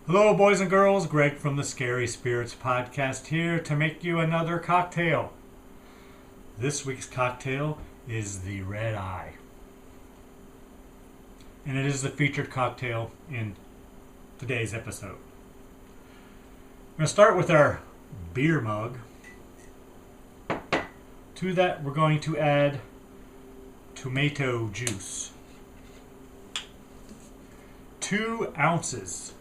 Hello, boys and girls. Greg from the Scary Spirits podcast here to make you another cocktail. This week's cocktail is the Red Eye. And it is the featured cocktail in today's episode. We're going to start with our beer mug. To that, we're going to add tomato juice. 2 ounces.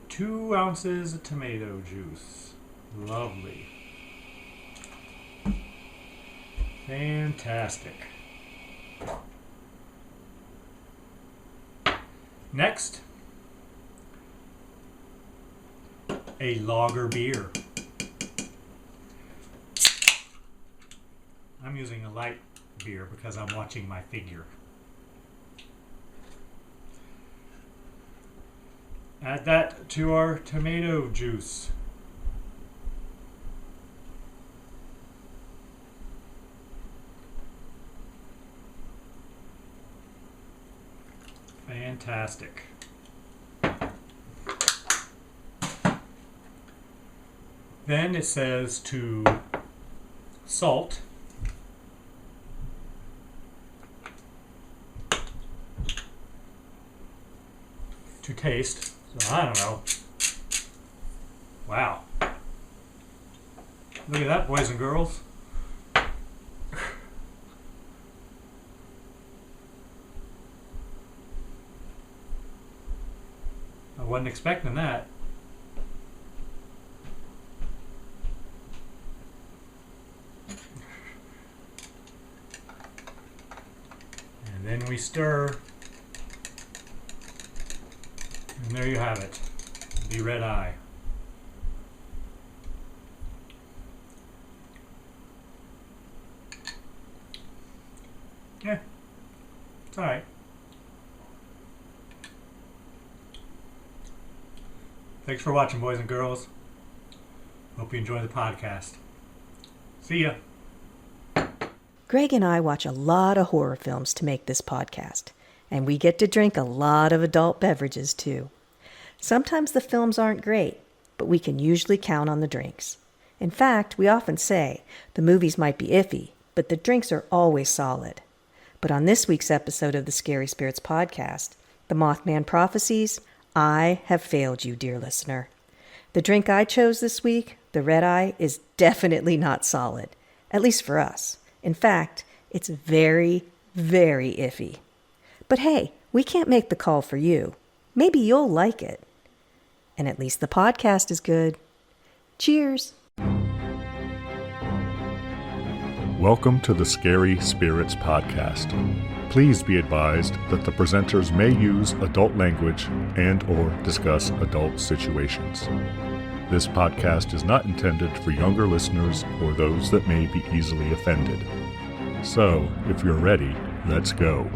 2 ounces of tomato juice. Lovely. Fantastic. Next, a lager beer. I'm using a light beer because I'm watching my figure. Add that to our tomato juice. Fantastic. Then it says to salt. To taste. So I don't know. Wow. Look at that, boys and girls. I wasn't expecting that. And then we stir. And there you have it, the Red Eye. Yeah, it's alright. Thanks for watching, boys and girls. Hope you enjoy the podcast. See ya. Greg and I watch a lot of horror films to make this podcast, and we get to drink a lot of adult beverages too. Sometimes the films aren't great, but we can usually count on the drinks. In fact, we often say the movies might be iffy, but the drinks are always solid. But on this week's episode of the Scary Spirits podcast, the Mothman Prophecies, I have failed you, dear listener. The drink I chose this week, the Red Eye, is definitely not solid, at least for us. In fact, it's very, very iffy. But hey, we can't make the call for you. Maybe you'll like it. And at least the podcast is good. Cheers! Welcome to the Scary Spirits podcast. Please be advised that the presenters may use adult language and/or discuss adult situations. This podcast is not intended for younger listeners or those that may be easily offended. So, if you're ready, let's go.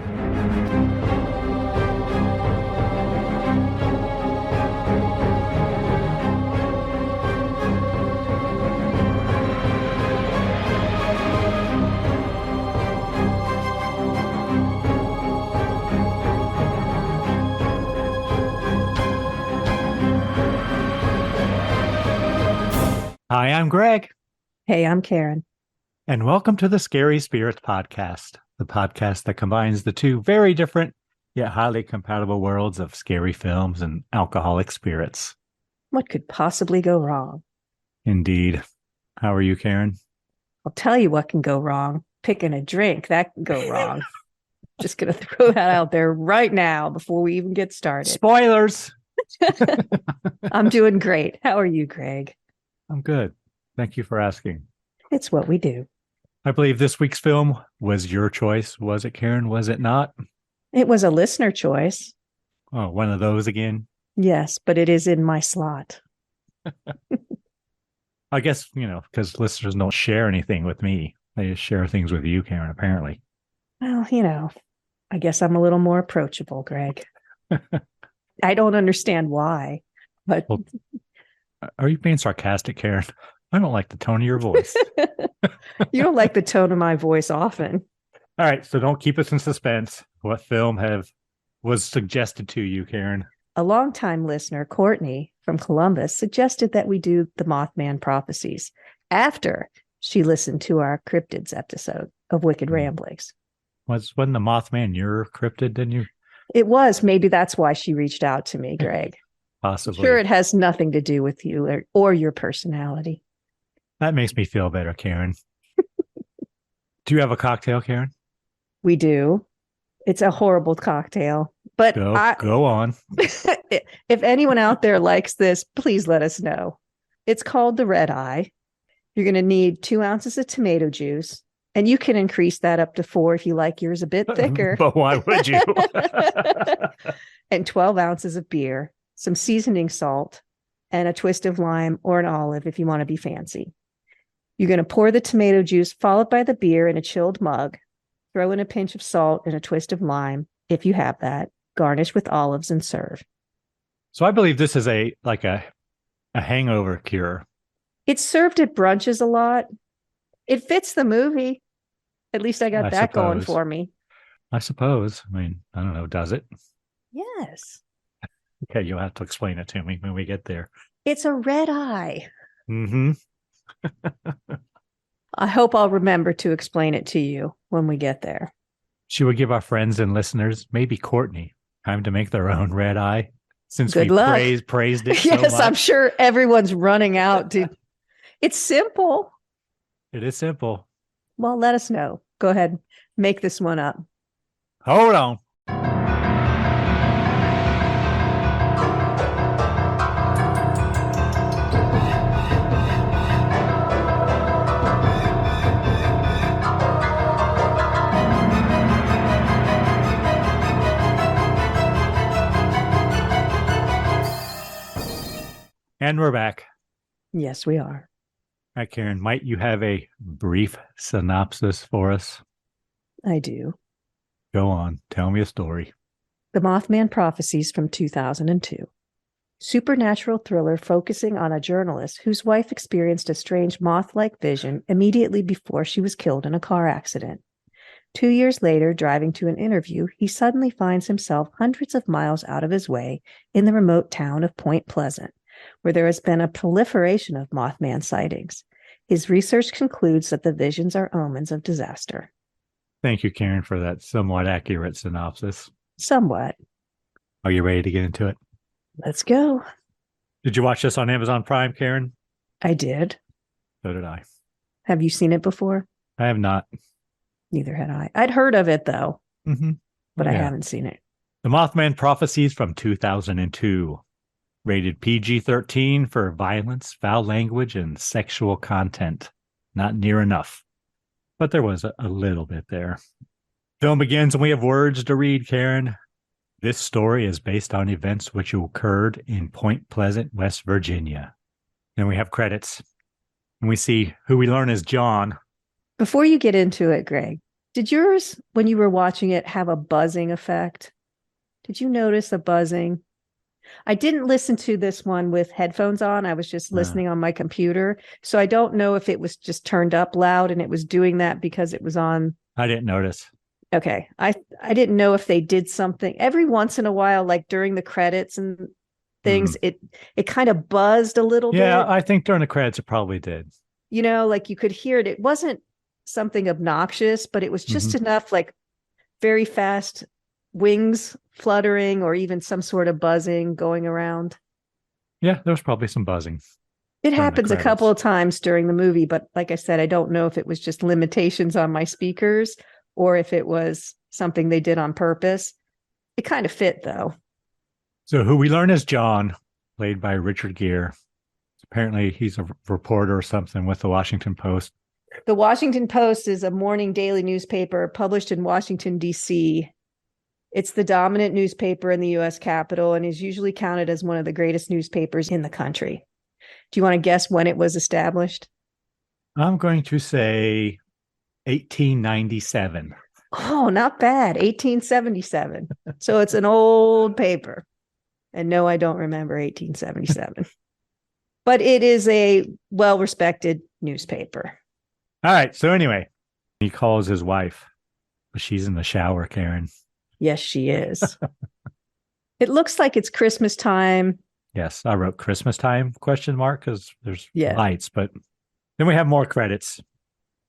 Hi, I'm Greg, Hey, I'm Karen. and welcome to the Scary Spirits podcast, the podcast that combines the two very different yet highly compatible worlds of scary films and alcoholic spirits. What could possibly go wrong? Indeed. How are you, Karen? I'll tell you what can go wrong. Picking a drink, that can go wrong. Just going to throw that out there right now before we even get started. Spoilers! I'm doing great. How are you, Greg? I'm good. Thank you for asking. It's what we do. I believe this week's film was your choice. Was it, Karen? Was it not? It was a listener choice. Oh, one of those again? Yes, but it is in my slot. I guess, because listeners don't share anything with me. They just share things with you, Karen, apparently. Well, I guess I'm a little more approachable, Greg. I don't understand why, but... Well, are you being sarcastic, Karen? I don't like the tone of your voice. You don't like the tone of my voice often. All right, so don't keep us in suspense. What was suggested to you, Karen? A longtime listener, Courtney from Columbus, suggested that we do the Mothman Prophecies after she listened to our Cryptids episode of Wicked Ramblings. Wasn't the Mothman your cryptid, didn't you? It was. Maybe that's why she reached out to me, Greg. Possibly. Sure, it has nothing to do with you or your personality. That makes me feel better, Karen. Do you have a cocktail, Karen? We do. It's a horrible cocktail, but go on. If anyone out there likes this, please let us know. It's called the Red Eye. You're going to need 2 ounces of tomato juice, and you can increase that up to 4 if you like yours a bit thicker. But why would you? And 12 ounces of beer, some seasoning salt, and a twist of lime or an olive if you want to be fancy. You're going to pour the tomato juice followed by the beer in a chilled mug. Throw in a pinch of salt and a twist of lime, if you have that. Garnish with olives and serve. So I believe this is a hangover cure. It's served at brunches a lot. It fits the movie. At least I got that going for me. I suppose. I mean, I don't know. Does it? Yes. Okay, you'll have to explain it to me when we get there. It's a red eye. Mm-hmm. I hope I'll remember to explain it to you when we get there. Should we give our friends and listeners, maybe Courtney, time to make their own red eye? Since Good we luck. praised it so Yes, much. I'm sure everyone's running out. It's simple. It is simple. Well, let us know. Go ahead. Make this one up. Hold on. And we're back. Yes, we are. All right, Karen, might you have a brief synopsis for us? I do. Go on. Tell me a story. The Mothman Prophecies from 2002. Supernatural thriller focusing on a journalist whose wife experienced a strange moth-like vision immediately before she was killed in a car accident. 2 years later, driving to an interview, he suddenly finds himself hundreds of miles out of his way in the remote town of Point Pleasant, where there has been a proliferation of Mothman sightings. His research concludes that the visions are omens of disaster. Thank you, Karen, for that somewhat accurate synopsis. Somewhat. Are you ready to get into it? Let's go. Did you watch this on Amazon Prime, Karen? I did. So did I. Have you seen it before? I have not. Neither had I. I'd heard of it, though, but I haven't seen it. The Mothman Prophecies from 2002. Rated PG-13 for violence, foul language, and sexual content. Not near enough. But there was a little bit there. Film begins and we have words to read, Karen. This story is based on events which occurred in Point Pleasant, West Virginia. Then we have credits. And we see who we learn is John. Before you get into it, Greg, did yours, when you were watching it, have a buzzing effect? Did you notice a buzzing? I didn't listen to this one with headphones on. I was just listening on my computer. So I don't know if it was just turned up loud and it was doing that because it was on. I didn't notice. Okay. I didn't know if they did something every once in a while, like during the credits and things, it kind of buzzed a little bit. Yeah, I think during the credits it probably did. You know, like you could hear it. It wasn't something obnoxious, but it was just enough, like very fast wings fluttering or even some sort of buzzing going around. Yeah, there was probably some buzzing. It happens a couple of times during the movie, but like I said, I don't know if it was just limitations on my speakers or if it was something they did on purpose. It kind of fit, though. So who we learn is John, played by Richard Gere. Apparently he's a reporter or something with the Washington Post. The Washington Post is a morning daily newspaper published in Washington, D.C. It's the dominant newspaper in the U.S. Capitol and is usually counted as one of the greatest newspapers in the country. Do you want to guess when it was established? I'm going to say 1897. Oh, not bad. 1877. So it's an old paper. And no, I don't remember 1877. But it is a well-respected newspaper. All right. So anyway, he calls his wife, but she's in the shower, Karen. Yes, she is. It looks like it's Christmas time. Yes, I wrote Christmas time question mark because there's Yeah. lights, but then we have more credits.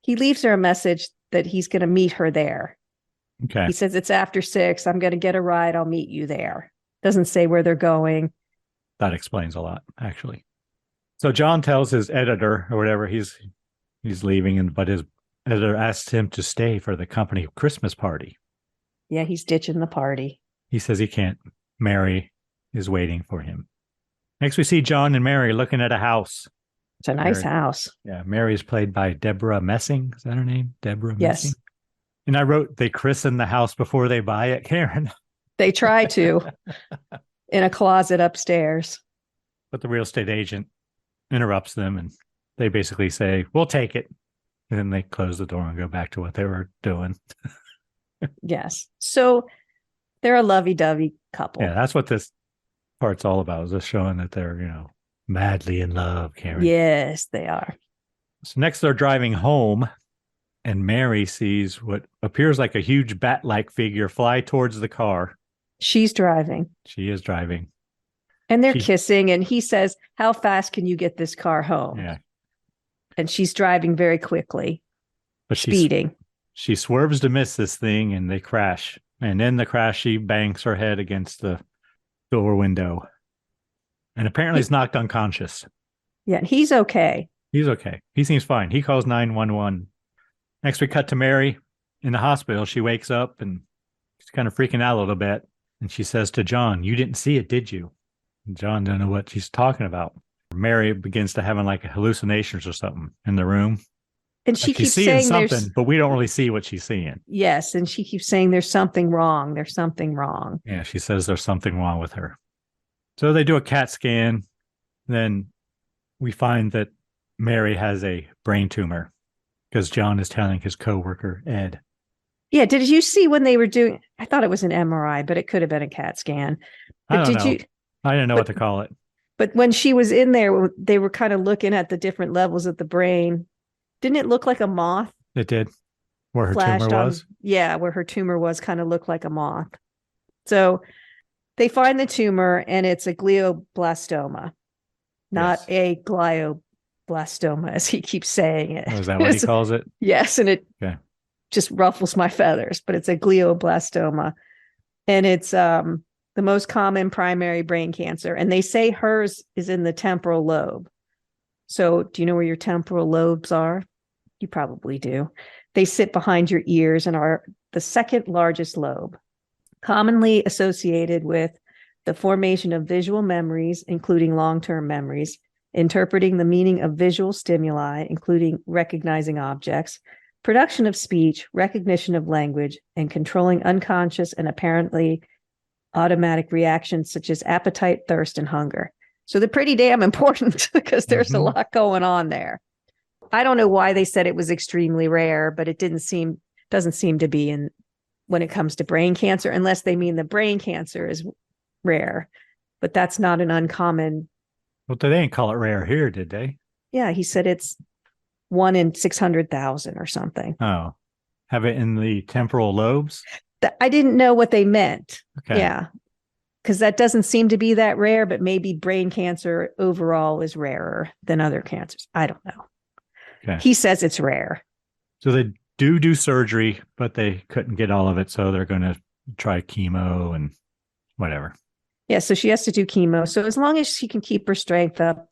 He leaves her a message that he's going to meet her there. Okay. He says it's after 6. I'm going to get a ride. I'll meet you there. Doesn't say where they're going. That explains a lot, actually. So John tells his editor or whatever he's leaving, but his editor asks him to stay for the company Christmas party. Yeah, he's ditching the party. He says he can't. Mary is waiting for him. Next, we see John and Mary looking at a house. It's a nice Mary, house. Yeah, Mary is played by Deborah Messing. Is that her name? Deborah Yes. Messing? And I wrote, they christen the house before they buy it, Karen. They try to in a closet upstairs. But the real estate agent interrupts them and they basically say, we'll take it. And then they close the door and go back to what they were doing. Yes. So they're a lovey-dovey couple. Yeah, that's what this part's all about, is just showing that they're, madly in love, Karen. Yes, they are. So next they're driving home and Mary sees what appears like a huge bat-like figure fly towards the car. She's driving. She is driving. And they're kissing, and he says, how fast can you get this car home? Yeah. And she's driving very quickly, But speeding. She swerves to miss this thing, and they crash. And in the crash, she bangs her head against the door window. And apparently is knocked unconscious. Yeah, and he's okay. He's okay. He seems fine. He calls 911. Next, we cut to Mary in the hospital. She wakes up, and she's kind of freaking out a little bit. And she says to John, you didn't see it, did you? And John doesn't know what she's talking about. Mary begins to having like hallucinations or something in the room. And she like keeps she's seeing saying something, but we don't really see what she's seeing. Yes, and she keeps saying there's something wrong. There's something wrong. Yeah, she says there's something wrong with her. So they do a CAT scan. Then we find that Mary has a brain tumor because John is telling his coworker, Ed. Yeah, did you see when they were doing, I thought it was an MRI, but it could have been a CAT scan. But I don't know. I didn't know what to call it. But when she was in there, they were kind of looking at the different levels of the brain. Didn't it look like a moth? It did. Where her tumor was? Yeah, where her tumor was kind of looked like a moth. So they find the tumor and it's a glioblastoma, not a glioblastoma, as he keeps saying it. Oh, is that what he calls it? Yes, and it just ruffles my feathers, but it's a glioblastoma. And it's the most common primary brain cancer. And they say hers is in the temporal lobe. So do you know where your temporal lobes are? You probably do. They sit behind your ears and are the second largest lobe, commonly associated with the formation of visual memories, including long-term memories, interpreting the meaning of visual stimuli, including recognizing objects, production of speech, recognition of language, and controlling unconscious and apparently automatic reactions such as appetite, thirst, and hunger. So they're pretty damn important because there's a lot going on there. I don't know why they said it was extremely rare, but it doesn't seem to be in when it comes to brain cancer, unless they mean the brain cancer is rare. But that's not an uncommon. Well, they didn't call it rare here, did they? Yeah, he said it's 1 in 600,000 or something. Oh, have it in the temporal lobes? I didn't know what they meant. Okay. Yeah, because that doesn't seem to be that rare, but maybe brain cancer overall is rarer than other cancers. I don't know. Okay. He says it's rare. So they do surgery, but they couldn't get all of it. So they're going to try chemo and whatever. Yeah. So she has to do chemo. So as long as she can keep her strength up,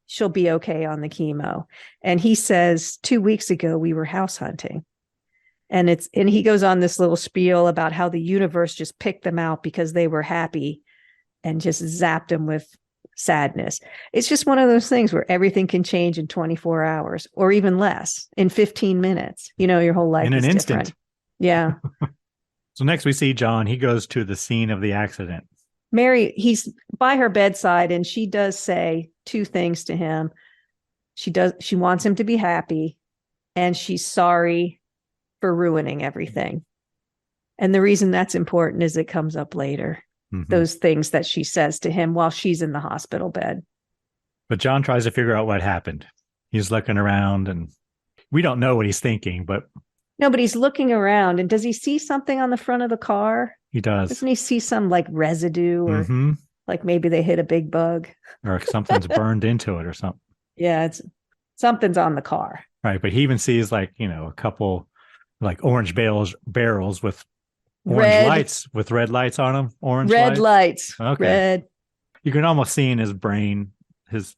she'll be okay on the chemo. And he says 2 weeks ago, we were house hunting. And he goes on this little spiel about how the universe just picked them out because they were happy and just zapped them with sadness. It's just one of those things where everything can change in 24 hours or even less, in 15 minutes. Your whole life in an is instant. Different. Yeah. So next we see John. He goes to the scene of the accident. Mary, he's by her bedside, and she does say 2 things to him. She wants him to be happy, and she's sorry for ruining everything. And the reason that's important is it comes up later. Mm-hmm. Those things that she says to him while she's in the hospital bed. But John tries to figure out what happened. He's looking around, and we don't know what he's thinking, but... No, but he's looking around, and does he see something on the front of the car? He does. Doesn't he see some like residue or Mm-hmm. like maybe they hit a big bug? Or something's burned into it or something. Yeah, it's something's on the car. Right. But he even sees like, a couple like orange barrels with orange Red, lights with red lights on them. Orange red lights. Okay. Red. You can almost see in his brain, his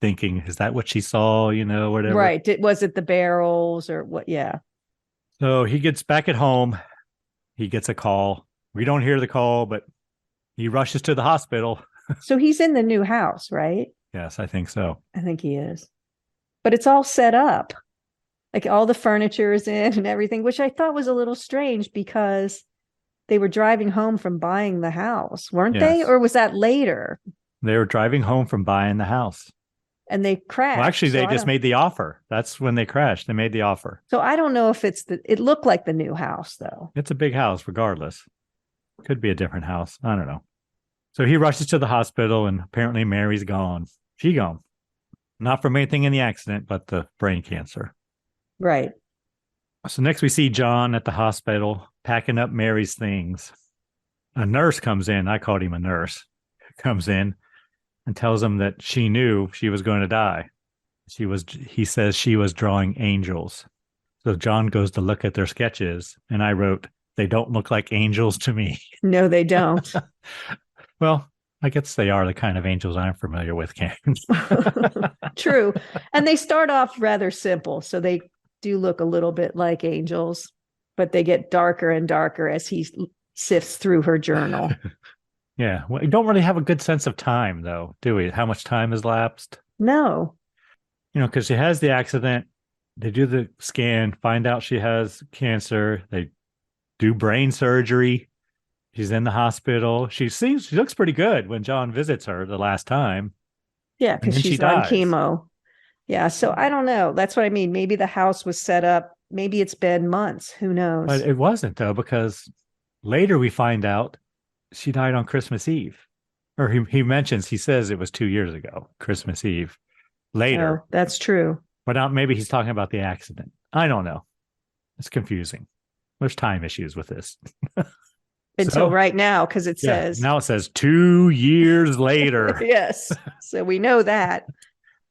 thinking, is that what she saw? Whatever. Right. Was it the barrels or what? Yeah. So he gets back at home. He gets a call. We don't hear the call, but he rushes to the hospital. So he's in the new house, right? Yes, I think so. I think he is. But it's all set up. Like all the furniture is in and everything, which I thought was a little strange because they were driving home from buying the house, weren't they? Yes. Or was that later? They were driving home from buying the house. And they crashed. Well, actually, they just made the offer. That's when they crashed. They made the offer. So I don't know if it looked like the new house, though. It's a big house, regardless. Could be a different house. I don't know. So he rushes to the hospital, and apparently Mary's gone. She gone. Not from anything in the accident, but the brain cancer. Right. So next we see John at the hospital packing up Mary's things. A nurse comes in. I called him a nurse. Comes in and tells him that she knew she was going to die. He says she was drawing angels. So John goes to look at their sketches, and I wrote, they don't look like angels to me. No, they don't. Well, I guess they are the kind of angels I'm familiar with, Ken. True. And they start off rather simple. So they do look a little bit like angels, but they get darker and darker as he sifts through her journal. Yeah. We don't really have a good sense of time, though, do we? How much time has lapsed? No. Because she has the accident. They do the scan, find out she has cancer. They do brain surgery. She's in the hospital. She looks pretty good when John visits her the last time. Yeah, because she's on chemo. Yeah, so I don't know. That's what I mean. Maybe the house was set up. Maybe it's been months. Who knows? But it wasn't, though, because later we find out she died on Christmas Eve. Or he says it was 2 years ago, Christmas Eve. Later. Oh, that's true. But maybe he's talking about the accident. I don't know. It's confusing. There's time issues with this. Until right now, because it says. Now it says 2 years later. Yes. So we know that.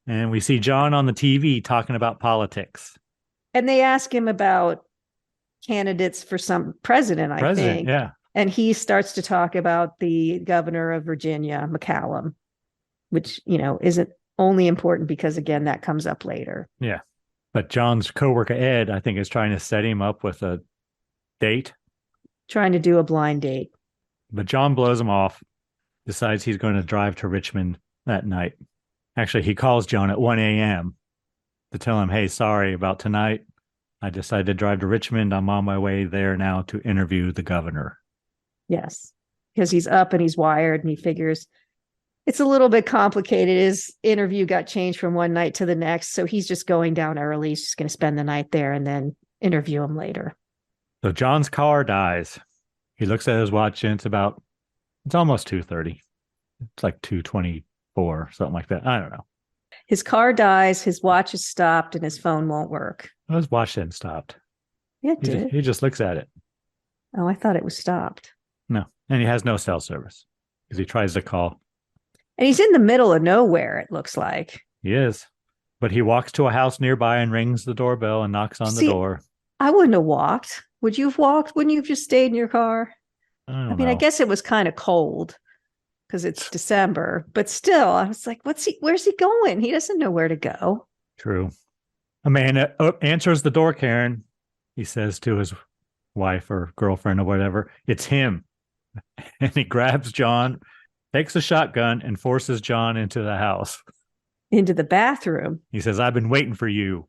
And we see John on the TV talking about politics. And they ask him about candidates for some president, I think. Yeah. And he starts to talk about the governor of Virginia, McCallum, which, isn't only important because, again, that comes up later. Yeah. But John's coworker, Ed, I think, is trying to set him up with a date. Trying to do a blind date. But John blows him off, decides he's going to drive to Richmond that night. Actually, he calls John at 1 a.m. to tell him, hey, sorry about tonight. I decided to drive to Richmond. I'm on my way there now to interview the governor. Yes, because he's up and he's wired and he figures it's a little bit complicated. His interview got changed from one night to the next. So he's just going down early. He's just going to spend the night there and then interview him later. So John's car dies. He looks at his watch and it's almost 2:30. It's like 2:24, something like that. I don't know. His car dies, his watch is stopped, and his phone won't work. His watch didn't stop. Yeah, it did. He just looks at it. Oh, I thought it was stopped. No. And he has no cell service because he tries to call. And he's in the middle of nowhere, it looks like. He is. But he walks to a house nearby and rings the doorbell and knocks on the door. I wouldn't have walked. Would you have walked? Wouldn't you have just stayed in your car? I mean, I guess it was kind of cold because it's December, but still, I was like, where's he going? He doesn't know where to go. True. A man answers the door, Karen. He says to his wife or girlfriend or whatever, it's him. And he grabs John, takes a shotgun, and forces John into the house. Into the bathroom. He says, I've been waiting for you.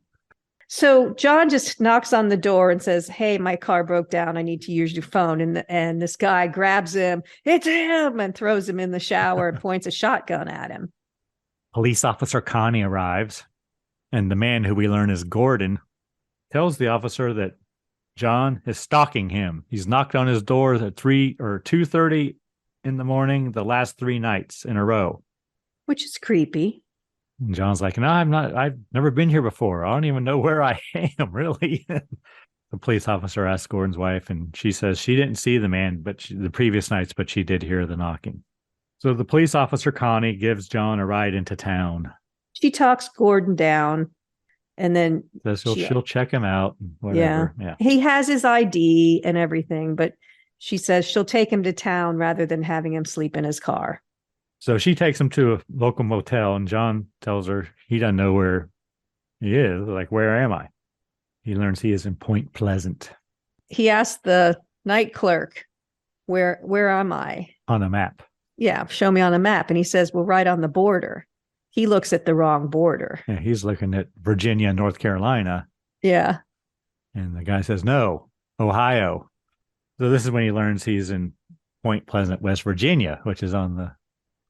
So John just knocks on the door and says, hey, my car broke down. I need to use your phone. And this guy grabs him. It's him, and throws him in the shower and points a shotgun at him. Police officer Connie arrives. And the man who we learn is Gordon tells the officer that John is stalking him. He's knocked on his door at 3 or 2:30 in the morning, the last 3 nights in a row. Which is creepy. And John's like, no, I'm not. I've never been here before. I don't even know where I am, really. the police officer asks Gordon's wife, and she says she didn't see the man the previous nights, but she did hear the knocking. So the police officer, Connie, gives John a ride into town. She talks Gordon down, and then says she'll check him out, whatever. Yeah. He has his ID and everything, but she says she'll take him to town rather than having him sleep in his car. So she takes him to a local motel, and John tells her he doesn't know where he is. Like, where am I? He learns he is in Point Pleasant. He asked the night clerk, where am I? On a map. Yeah, show me on a map. And he says, well, right on the border. He looks at the wrong border. Yeah, he's looking at Virginia, North Carolina. Yeah. And the guy says, no, Ohio. So this is when he learns he's in Point Pleasant, West Virginia, which is on the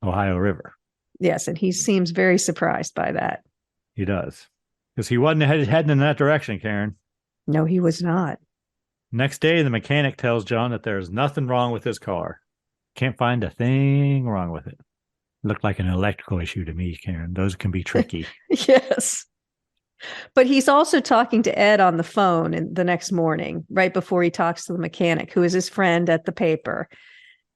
Ohio River. Yes, and he seems very surprised by that. He does. Because he wasn't heading in that direction, Karen. No, he was not. Next day, the mechanic tells John that there's nothing wrong with his car. Can't find a thing wrong with it. Looked like an electrical issue to me, Karen. Those can be tricky. Yes. But he's also talking to Ed on the phone the next morning, right before he talks to the mechanic, who is his friend at the paper.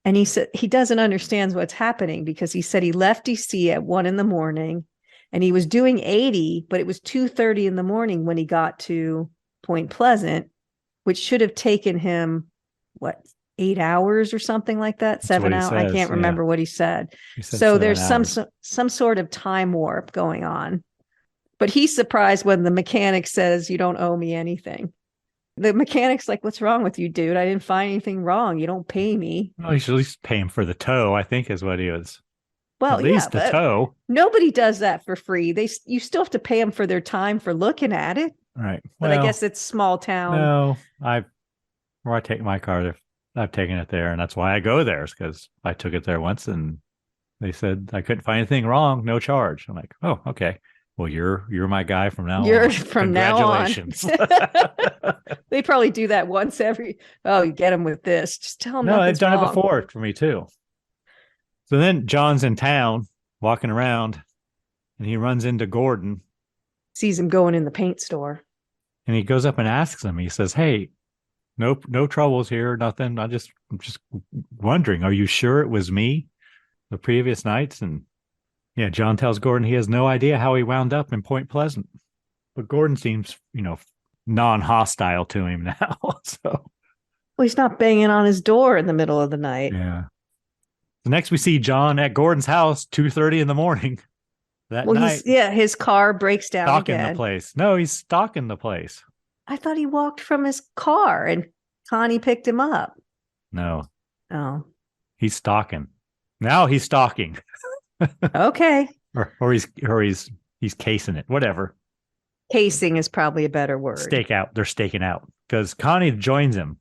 And he said he doesn't understand what's happening because he said he left DC at 1 a.m. and he was doing 80, but it was 2:30 in the morning when he got to Point Pleasant, which should have taken him, 8 hours or something like that? 7 hours. I can't remember what he said. So there's some sort of time warp going on. But he's surprised when the mechanic says, you don't owe me anything. The mechanic's like, what's wrong with you, dude? I didn't find anything wrong. You don't pay me. Well, you should at least pay him for the tow, I think is what he was. Well, at least the tow. Nobody does that for free. You still have to pay them for their time for looking at it. Right. But I guess it's small town. No, where I take my car, I've taken it there, and that's why I go there, is because I took it there once and they said I couldn't find anything wrong, no charge. I'm like, oh, okay. Well, you're my guy from now on. You're from now on. Congratulations. They probably do that once you get them with this. Just tell them. No, they've done wrong. it before for me too. So then John's in town walking around and he runs into Gordon. Sees him going in the paint store. And he goes up and asks him, he says, hey, no troubles here, nothing. I'm just wondering, are you sure it was me the previous nights? And yeah, John tells Gordon he has no idea how he wound up in Point Pleasant. But Gordon seems, non-hostile to him now. So, well, he's not banging on his door in the middle of the night. Yeah. The next we see John at Gordon's house, 2:30 in the morning that night. His car breaks down stalking again. The place. No, he's stalking the place. I thought he walked from his car and Connie picked him up. No. Oh. He's stalking. Now he's stalking. Okay. or he's casing it. Whatever. Casing is probably a better word. Stake out. They're staking out because Connie joins him.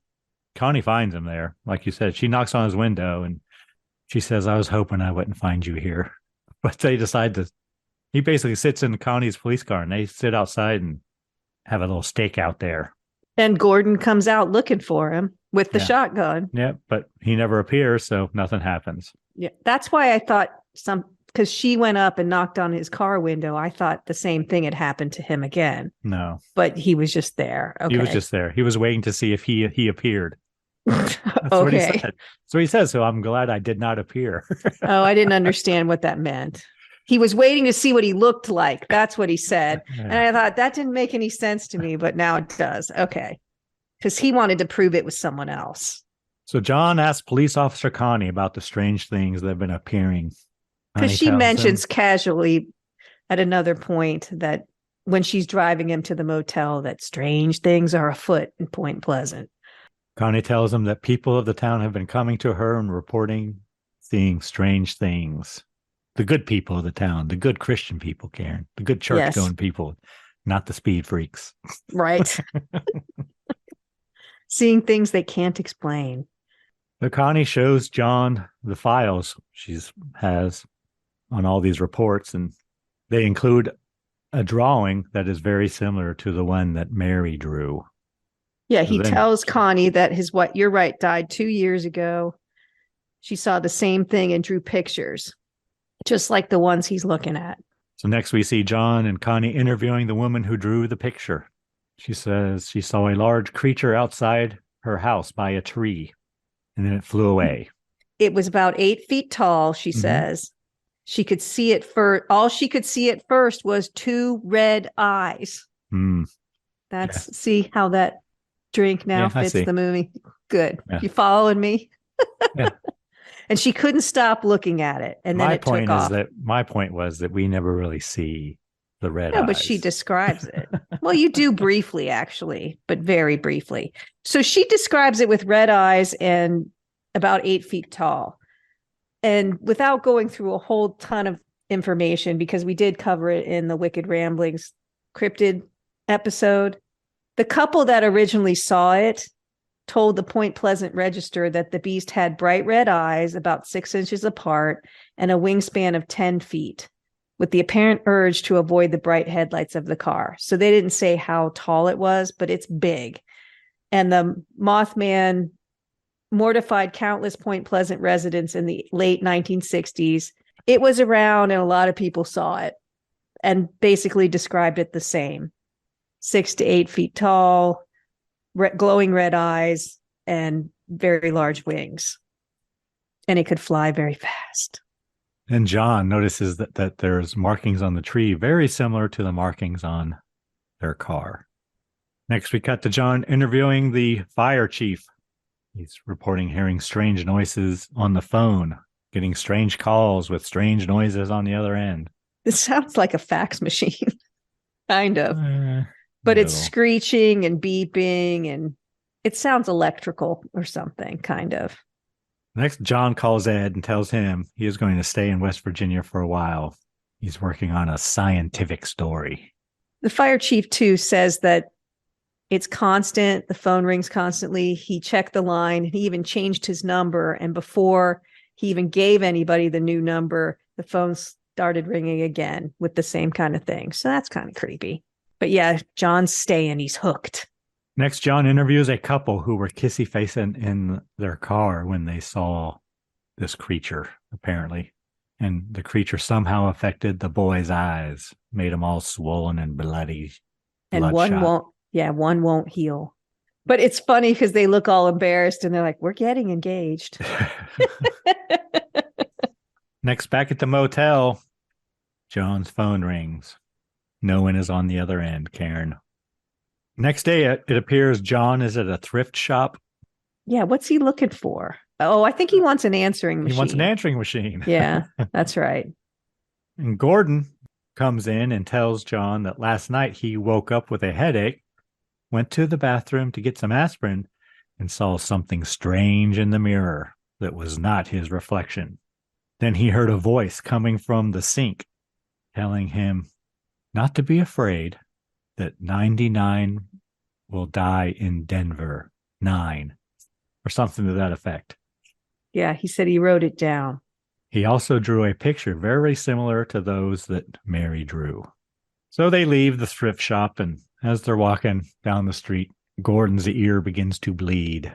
Connie finds him there. Like you said, she knocks on his window and she says, I was hoping I wouldn't find you here. But they decide he basically sits in Connie's police car and they sit outside and have a little stakeout there. And Gordon comes out looking for him with the shotgun. Yeah, but he never appears, so nothing happens. Yeah, that's why I thought because she went up and knocked on his car window. I thought the same thing had happened to him again. No. But he was just there. Okay. He was just there. He was waiting to see if he appeared. That's okay. what he said. That's what he says. So I'm glad I did not appear. Oh, I didn't understand what that meant. He was waiting to see what he looked like. That's what he said. Yeah. And I thought that didn't make any sense to me, but now it does. Okay. Because he wanted to prove it was someone else. So John asked police officer Connie about the strange things that have been appearing. Because she mentions casually at another point that when she's driving him to the motel, that strange things are afoot in Point Pleasant. Connie tells him that people of the town have been coming to her and reporting seeing strange things. The good people of the town, the good Christian people, Karen, the good church-going people, not the speed freaks. Right. Seeing things they can't explain. So Connie shows John the files she has on all these reports, and they include a drawing that is very similar to the one that Mary drew. Yeah, he tells Connie that his you're right, died 2 years ago. She saw the same thing and drew pictures, just like the ones he's looking at. So next we see John and Connie interviewing the woman who drew the picture. She says she saw a large creature outside her house by a tree, and then it flew away. It was about 8 feet tall, she says. She could see it first. All she could see at first was 2 red eyes. See how that drink now fits the movie. Good. Yeah. You following me? Yeah. And she couldn't stop looking at it. And then my point was that we never really see the red eyes. No, but she describes it. Well, you do briefly, actually, but very briefly. So she describes it with red eyes and about 8 feet tall. And without going through a whole ton of information, because we did cover it in the Wicked Ramblings cryptid episode, the couple that originally saw it told the Point Pleasant Register that the beast had bright red eyes about 6 inches apart and a wingspan of 10 feet, with the apparent urge to avoid the bright headlights of the car. So they didn't say how tall it was, but it's big. And the Mothman mortified countless Point Pleasant residents in the late 1960s. It was around and a lot of people saw it and basically described it the same. 6 to 8 feet tall, glowing red eyes, and very large wings. And it could fly very fast. And John notices that there's markings on the tree very similar to the markings on their car. Next, we cut to John interviewing the fire chief. He's reporting hearing strange noises on the phone, getting strange calls with strange noises on the other end. It sounds like a fax machine, kind of. But it's screeching and beeping, and it sounds electrical or something, kind of. Next, John calls Ed and tells him he is going to stay in West Virginia for a while. He's working on a scientific story. The fire chief, too, says that it's constant. The phone rings constantly. He checked the line. He even changed his number. And before he even gave anybody the new number, the phone started ringing again with the same kind of thing. So that's kind of creepy. But yeah, John's staying. He's hooked. Next, John interviews a couple who were kissy-facing in their car when they saw this creature, apparently. And the creature somehow affected the boy's eyes, made them all swollen and bloody. And one won't heal. But it's funny because they look all embarrassed and they're like, we're getting engaged. Next, back at the motel, John's phone rings. No one is on the other end, Karen. Next day, it appears John is at a thrift shop. Yeah, what's he looking for? Oh, I think he wants an answering machine. He wants an answering machine. Yeah, that's right. And Gordon comes in and tells John that last night he woke up with a headache, went to the bathroom to get some aspirin, and saw something strange in the mirror that was not his reflection. Then he heard a voice coming from the sink telling him not to be afraid, that 99 will die in Denver, 9, or something to that effect. Yeah, he said he wrote it down. He also drew a picture very similar to those that Mary drew. So they leave the thrift shop, and as they're walking down the street, Gordon's ear begins to bleed.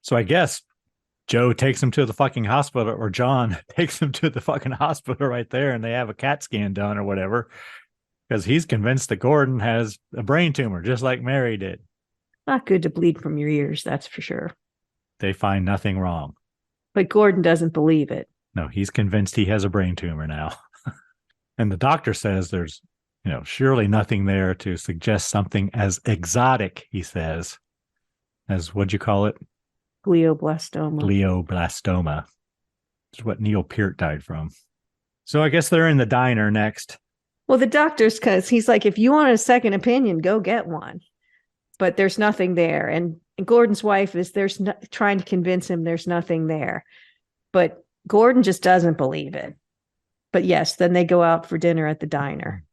So I guess Joe takes him to the fucking hospital, or John takes him to the fucking hospital right there, and they have a CAT scan done or whatever. Because he's convinced that Gordon has a brain tumor, just like Mary did. Not good to bleed from your ears, that's for sure. They find nothing wrong. But Gordon doesn't believe it. No, he's convinced he has a brain tumor now. And the doctor says there's, surely nothing there to suggest something as exotic, he says, as, what'd you call it? Glioblastoma. Glioblastoma. It's what Neil Peart died from. So I guess they're in the diner next. Well, the doctor's, because he's like, if you want a second opinion, go get one. But there's nothing there. And Gordon's wife is trying to convince him there's nothing there. But Gordon just doesn't believe it. But yes, then they go out for dinner at the diner.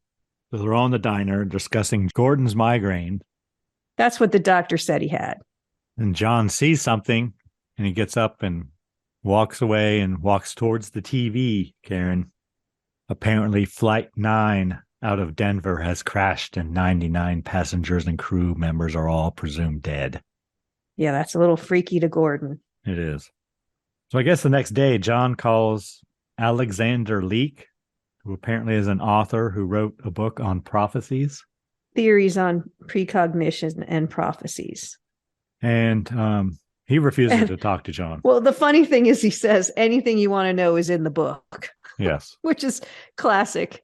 So they're all in the diner discussing Gordon's migraine. That's what the doctor said he had. And John sees something, and he gets up and walks away and walks towards the TV, Karen. Apparently, Flight 9 out of Denver has crashed, and 99 passengers and crew members are all presumed dead. Yeah, that's a little freaky to Gordon. It is. So I guess the next day, John calls Alexander Leek, who apparently is an author who wrote a book on prophecies. theories on precognition and prophecies. And he refuses to talk to John. Well, the funny thing is he says anything you want to know is in the book. Yes. Which is classic.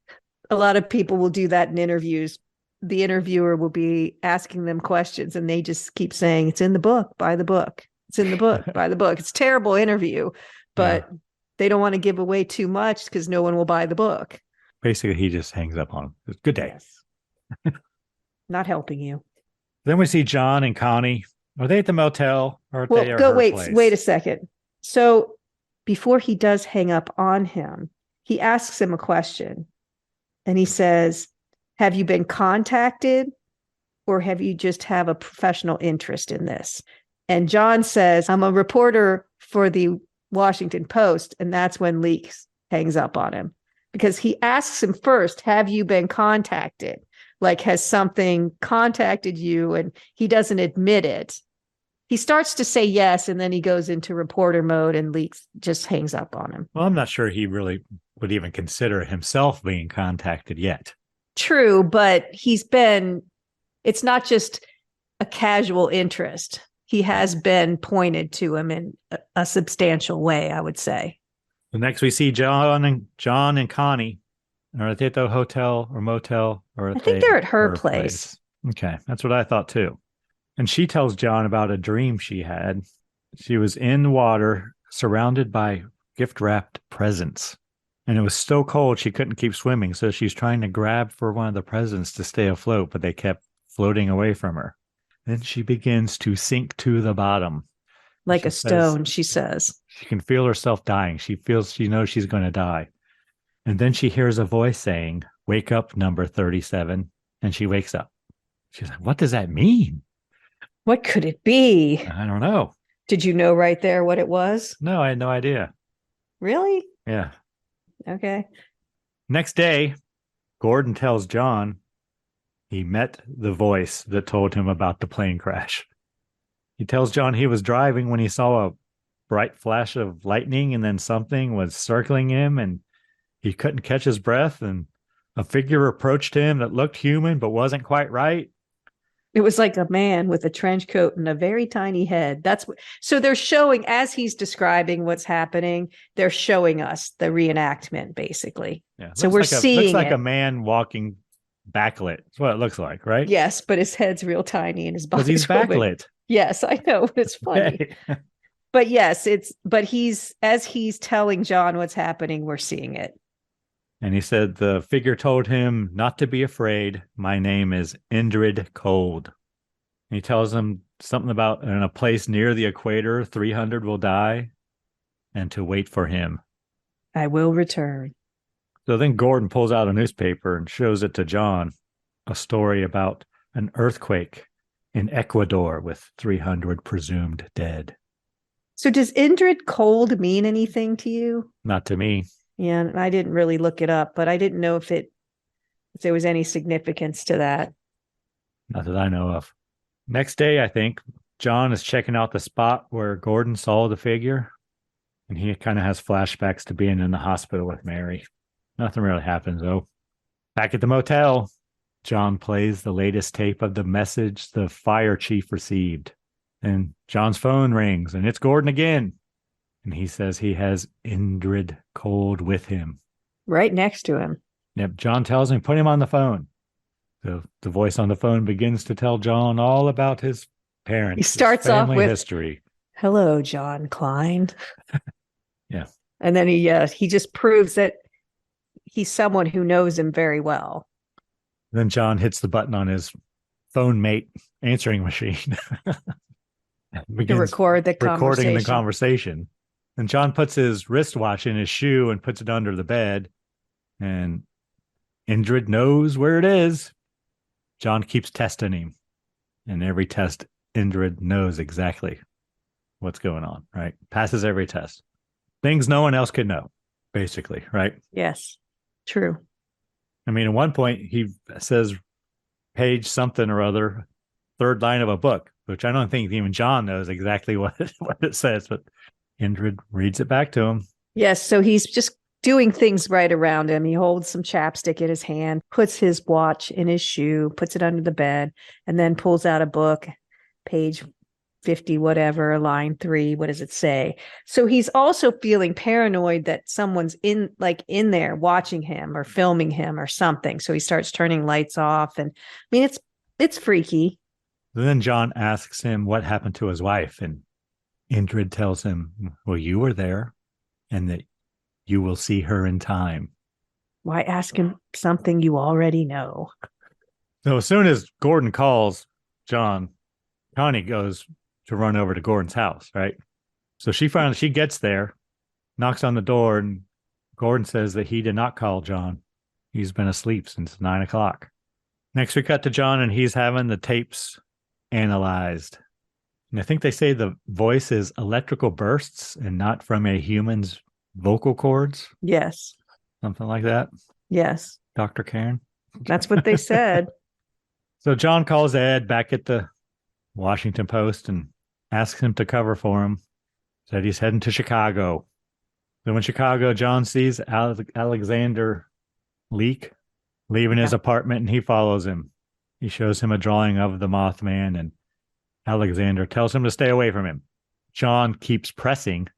A lot of people will do that in interviews. The interviewer will be asking them questions and they just keep saying, it's in the book, buy the book. It's in the book, buy the book. It's a terrible interview, but they don't want to give away too much because no one will buy the book. Basically, he just hangs up on him. Good day. Yes. Not helping you. Then we see John and Connie. Are they at the motel or are they at her place? Wait a second. So before he does hang up on him, he asks him a question and he says, have you been contacted or have you just have a professional interest in this? And John says, I'm a reporter for the Washington Post. And that's when Leeks hangs up on him because he asks him first, have you been contacted? Like, has something contacted you? And he doesn't admit it. He starts to say yes, and then he goes into reporter mode and Leeks just hangs up on him. Well, I'm not sure he really would even consider himself being contacted yet. True, but it's not just a casual interest. He has been pointed to him in a substantial way, I would say. The next we see John and Connie. Are they at the hotel or motel? Or I think they're at her place. Okay, that's what I thought too. And she tells John about a dream she had. She was in water, surrounded by gift-wrapped presents. And it was so cold she couldn't keep swimming, so she's trying to grab for one of the presents to stay afloat, but they kept floating away from her. Then she begins to sink to the bottom. Like a stone, she says. She can feel herself dying. She knows she's going to die. And then she hears a voice saying, wake up, number 37. And she wakes up. She's like, what does that mean? What could it be? I don't know. Did you know right there what it was? No, I had no idea. Really? Yeah. Okay. Next day, Gordon tells John he met the voice that told him about the plane crash. He tells John he was driving when he saw a bright flash of lightning and then something was circling him and he couldn't catch his breath and a figure approached him that looked human but wasn't quite right. It was like a man with a trench coat and a very tiny head. So they're showing, as he's describing what's happening, they're showing us the reenactment, basically. Yeah, so we're seeing looks like a man walking backlit. That's what it looks like, right? Yes, but his head's real tiny and his body's he's backlit. Yes, I know. It's funny. Okay. But yes, as he's telling John what's happening, we're seeing it. And he said the figure told him not to be afraid. My name is Indrid Cold. And he tells him something about in a place near the equator, 300 will die, and to wait for him. I will return. So then Gordon pulls out a newspaper and shows it to John, a story about an earthquake in Ecuador with 300 presumed dead. So does Indrid Cold mean anything to you? Not to me. Yeah, I didn't really look it up, but I didn't know if there was any significance to that. Not that I know of. Next day, I think, John is checking out the spot where Gordon saw the figure, and he kind of has flashbacks to being in the hospital with Mary. Nothing really happens, though. Back at the motel, John plays the latest tape of the message the fire chief received. And John's phone rings, and it's Gordon again. And he says he has Indrid Cold with him. Right next to him. Yep. John tells him, put him on the phone. The voice on the phone begins to tell John all about his parents. He starts off with history. Hello, John Klein. Yeah. And then he just proves that he's someone who knows him very well. Then John hits the button on his phone mate answering machine. To record the recording the conversation. And John puts his wristwatch in his shoe and puts it under the bed. And Indrid knows where it is. John keeps testing him. And every test, Indrid knows exactly what's going on, right? Passes every test. Things no one else could know, basically, right? Yes, true. I mean, at one point, he says page something or other, third line of a book, which I don't think even John knows exactly what it says, but Indrid reads it back to him. Yes, so he's just doing things right around him. He holds some chapstick in his hand, puts his watch in his shoe, puts it under the bed, and then pulls out a book, page 50, whatever, line 3. What does it say? So he's also feeling paranoid that someone's in there watching him or filming him or something. So he starts turning lights off. And I mean, it's freaky. Then John asks him what happened to his wife. And Indrid tells him, well, you were there and that you will see her in time. Why ask him something you already know? So as soon as Gordon calls John, Connie goes to run over to Gordon's house, right? So she gets there, knocks on the door, and Gordon says that he did not call John. He's been asleep since 9 o'clock. Next, we cut to John, and he's having the tapes analyzed. And I think they say the voice is electrical bursts and not from a human's vocal cords. Yes. Something like that. Yes. Dr. Karen. That's what they said. So John calls Ed back at the Washington Post and asks him to cover for him. Said he's heading to Chicago. So in Chicago, John sees Alexander Leak leaving his apartment, and he follows him. He shows him a drawing of the Mothman, and Alexander tells him to stay away from him. John keeps pressing,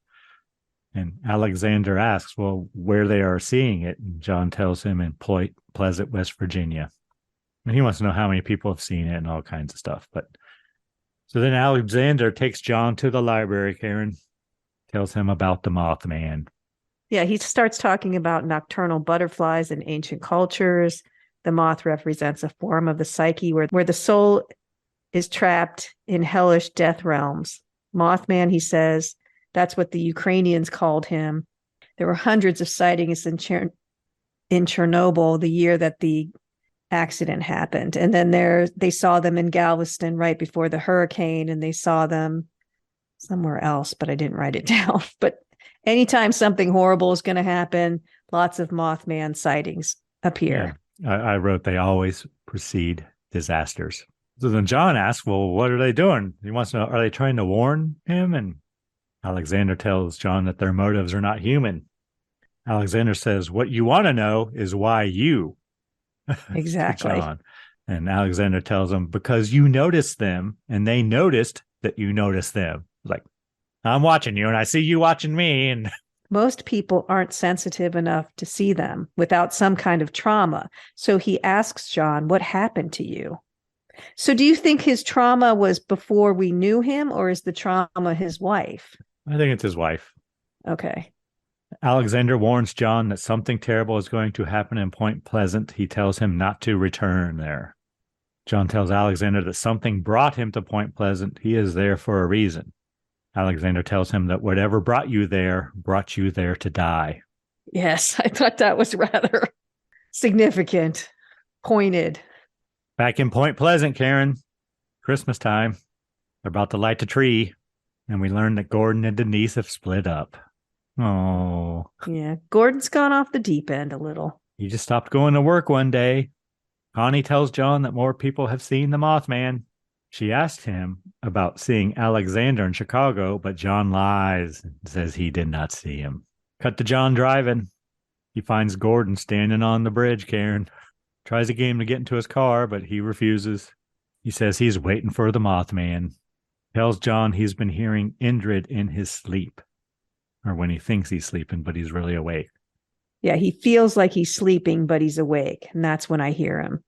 and Alexander asks, well, where they are seeing it. And John tells him in Pleasant, West Virginia. And he wants to know how many people have seen it and all kinds of stuff. But so then Alexander takes John to the library, Karen, tells him about the Mothman. Yeah, he starts talking about nocturnal butterflies in ancient cultures. The moth represents a form of the psyche where the soul is trapped in hellish death realms. Mothman, he says, that's what the Ukrainians called him. There were hundreds of sightings in Chernobyl the year that the accident happened. And then they saw them in Galveston right before the hurricane, and they saw them somewhere else, but I didn't write it down. But anytime something horrible is going to happen, lots of Mothman sightings appear. Yeah, I wrote they always precede disasters. So then John asks, well, what are they doing? He wants to know, are they trying to warn him? And Alexander tells John that their motives are not human. Alexander says, what you want to know is why you. Exactly. John. And Alexander tells him, because you noticed them and they noticed that you noticed them. Like, I'm watching you and I see you watching me. And most people aren't sensitive enough to see them without some kind of trauma. So he asks John, what happened to you? So do you think his trauma was before we knew him, or is the trauma his wife? I think it's his wife. Okay. Alexander warns John that something terrible is going to happen in Point Pleasant. He tells him not to return there. John tells Alexander that something brought him to Point Pleasant. He is there for a reason. Alexander tells him that whatever brought you there to die. Yes, I thought that was rather significant, pointed. Back in Point Pleasant, Karen, Christmas time, they're about to light the tree, and we learn that Gordon and Denise have split up. Oh. Yeah, Gordon's gone off the deep end a little. He just stopped going to work one day. Connie tells John that more people have seen the Mothman. She asked him about seeing Alexander in Chicago, but John lies and says he did not see him. Cut to John driving. He finds Gordon standing on the bridge, Karen. Tries to get him to get into his car, but he refuses. He says he's waiting for the Mothman. Tells John he's been hearing Indrid in his sleep. Or when he thinks he's sleeping, but he's really awake. Yeah, he feels like he's sleeping, but he's awake. And that's when I hear him.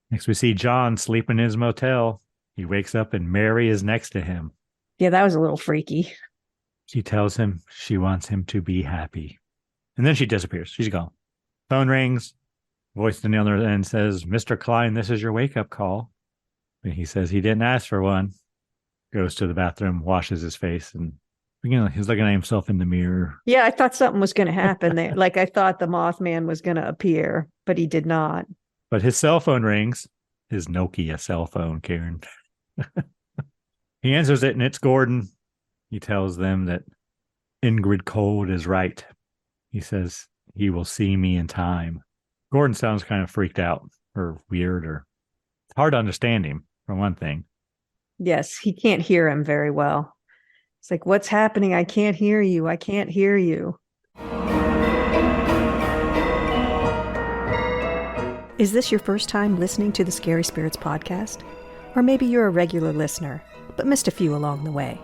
Next, we see John sleeping in his motel. He wakes up and Mary is next to him. Yeah, that was a little freaky. She tells him she wants him to be happy. And then she disappears. She's gone. Phone rings. Voice on the other end says, Mr. Klein, this is your wake-up call. And he says he didn't ask for one. Goes to the bathroom, washes his face, and he's looking at himself in the mirror. Yeah, I thought something was going to happen there. Like I thought the Mothman was going to appear, but he did not. But his cell phone rings. His Nokia cell phone, Karen. He answers it, and it's Gordon. He tells them that Ingrid Cold is right. He says he will see me in time. Gordon sounds kind of freaked out or weird, or it's hard to understand him, for one thing. Yes, he can't hear him very well. It's like, what's happening? I can't hear you. I can't hear you. Is this your first time listening to the Scary Spirits podcast? Or maybe you're a regular listener, but missed a few along the way.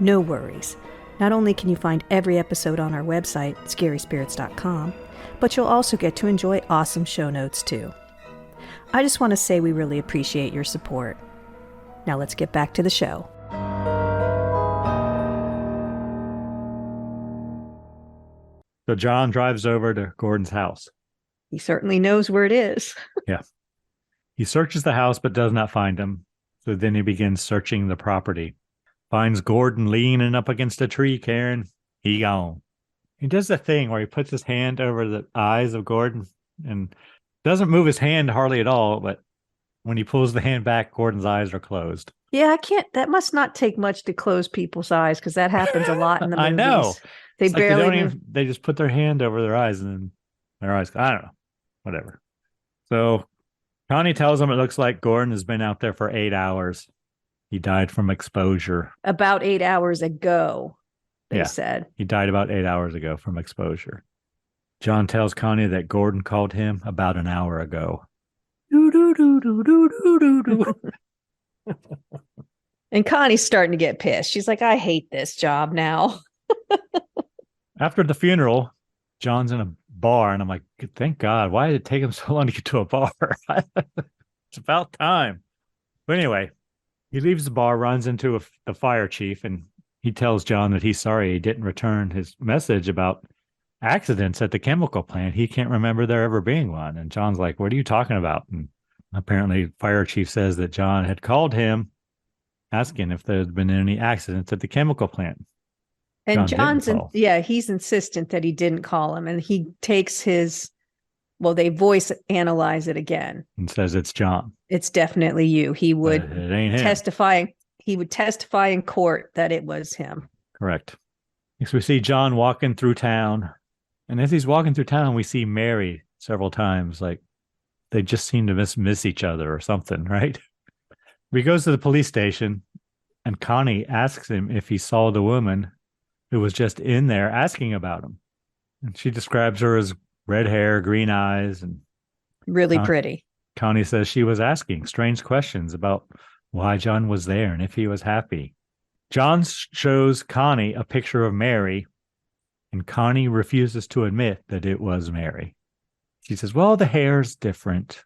No worries. Not only can you find every episode on our website, scaryspirits.com, but you'll also get to enjoy awesome show notes too. I just want to say we really appreciate your support. Now let's get back to the show. So John drives over to Gordon's house. He certainly knows where it is. Yeah. He searches the house but does not find him. So then he begins searching the property. Finds Gordon leaning up against a tree, Karen. He gone. He does the thing where he puts his hand over the eyes of Gordon and doesn't move his hand hardly at all, but when he pulls the hand back, Gordon's eyes are closed. Yeah, that must not take much to close people's eyes, because that happens a lot in the movies. I know. They It's barely like they just put their hand over their eyes and then their eyes, I don't know, whatever. So Connie tells him it looks like Gordon has been out there for 8 hours. He died from exposure. About 8 hours ago, they said. He died about 8 hours ago from exposure. John tells Connie that Gordon called him about an hour ago. And Connie's starting to get pissed. She's like, I hate this job now. After the funeral, John's in a bar, and I'm like, thank God. Why did it take him so long to get to a bar? It's about time. But anyway, he leaves the bar, runs into the fire chief, and he tells John that he's sorry he didn't return his message about accidents at the chemical plant. He can't remember there ever being one. And John's like, what are you talking about? And apparently fire chief says that John had called him asking if there had been any accidents at the chemical plant. And he's insistent that he didn't call him. And he takes they voice analyze it again. And says it's John. It's definitely you. He would it ain't him. He would testify in court that it was him. Correct. Next, we see John walking through town. And as he's walking through town, we see Mary several times. Like they just seem to miss each other or something, right? He goes to the police station, and Connie asks him if he saw the woman who was just in there asking about him. And she describes her as red hair, green eyes, and really pretty. Connie says she was asking strange questions about why John was there and if he was happy. John shows Connie a picture of Mary, and Connie refuses to admit that it was Mary. She says, well, the hair's different.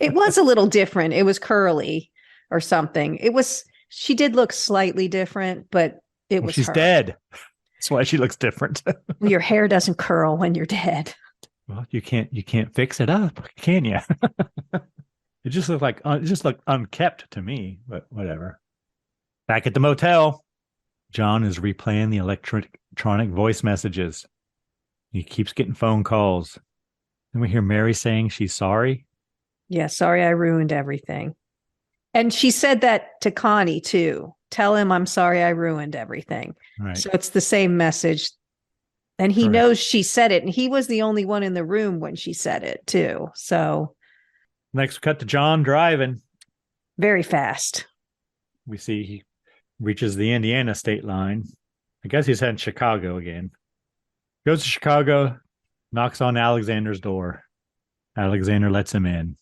It was a little different. It was curly or something. She did look slightly different, but she's dead. That's why she looks different. Your hair doesn't curl when you're dead. Well, you can't fix it up, can you? It just looked unkept to me, but whatever. Back at the motel, John is replaying the electronic voice messages. He keeps getting phone calls. And we hear Mary saying she's sorry. Yeah, sorry I ruined everything. And she said that to Connie too. Tell him I'm sorry I ruined everything. Right. So it's the same message. And he knows she said it. And he was the only one in the room when she said it too. So next, cut to John driving. Very fast. We see he reaches the Indiana state line. I guess he's heading Chicago again. Goes to Chicago, knocks on Alexander's door. Alexander lets him in.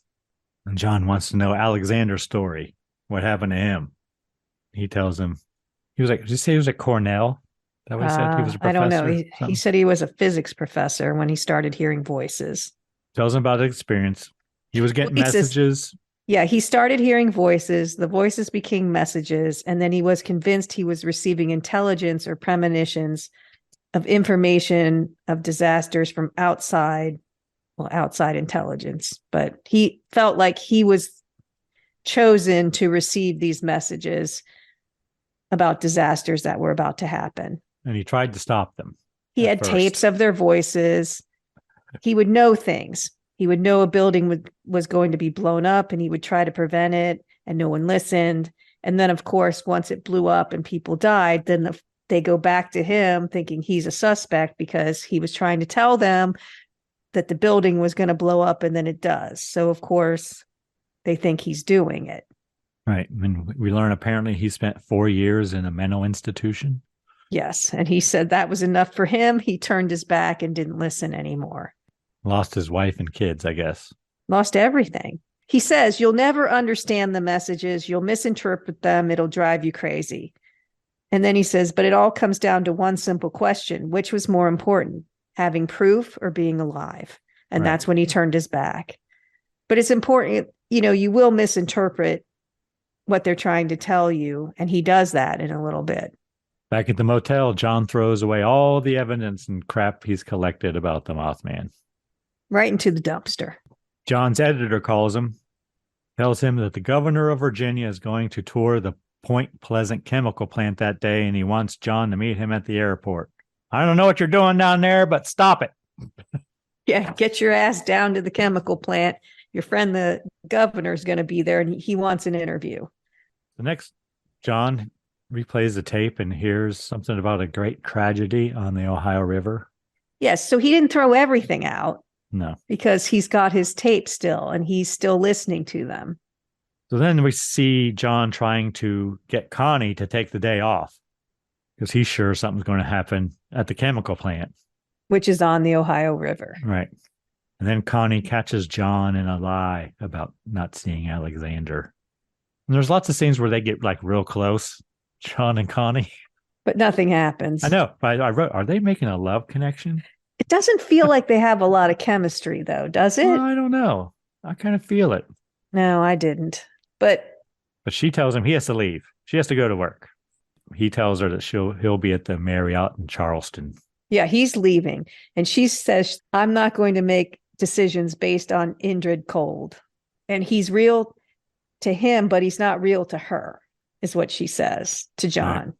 And John wants to know Alexander's story. What happened to him? He tells him, did you say he was at Cornell? Is that what he said? He was a professor? I don't know. He said he was a physics professor when he started hearing voices. Tells him about his experience. He was getting messages. He started hearing voices. The voices became messages. And then he was convinced he was receiving intelligence or premonitions of information of disasters from outside intelligence. But he felt like he was chosen to receive these messages about disasters that were about to happen. And he tried to stop them. He had tapes of their voices. He would know things. He would know a building was going to be blown up, and he would try to prevent it, and no one listened. And then, of course, once it blew up and people died, then they go back to him thinking he's a suspect because he was trying to tell them that the building was going to blow up, and then it does. So, of course, they think he's doing it. Right. And we learn apparently he spent 4 years in a mental institution. Yes. And he said that was enough for him. He turned his back and didn't listen anymore. Lost his wife and kids, I guess. Lost everything. He says, you'll never understand the messages. You'll misinterpret them. It'll drive you crazy. And then he says, but it all comes down to one simple question. Which was more important, having proof or being alive? And Right. that's when he turned his back. But it's important, you will misinterpret what they're trying to tell you. And he does that in a little bit. Back at the motel, John throws away all the evidence and crap he's collected about the Mothman. Right into the dumpster. John's editor calls him, tells him that the governor of Virginia is going to tour the Point Pleasant chemical plant that day, and he wants John to meet him at the airport. I don't know what you're doing down there, but stop it. Yeah, get your ass down to the chemical plant. Your friend, the governor, is going to be there, and he wants an interview. The next, John replays the tape and hears something about a great tragedy on the Ohio River. Yes, so he didn't throw everything out. No. Because he's got his tape still, and he's still listening to them. So then we see John trying to get Connie to take the day off because he's sure something's going to happen at the chemical plant. Which is on the Ohio River. Right. And then Connie catches John in a lie about not seeing Alexander. And there's lots of scenes where they get like real close, John and Connie. But nothing happens. I know. I wrote, are they making a love connection? It doesn't feel like they have a lot of chemistry, though, does it? Well, I don't know. I kind of feel it. No, I didn't. But she tells him he has to leave. She has to go to work. He tells her that he'll be at the Marriott in Charleston. Yeah, he's leaving. And she says, I'm not going to make decisions based on Indrid Cold. And he's real to him, but he's not real to her, is what she says to John. Right.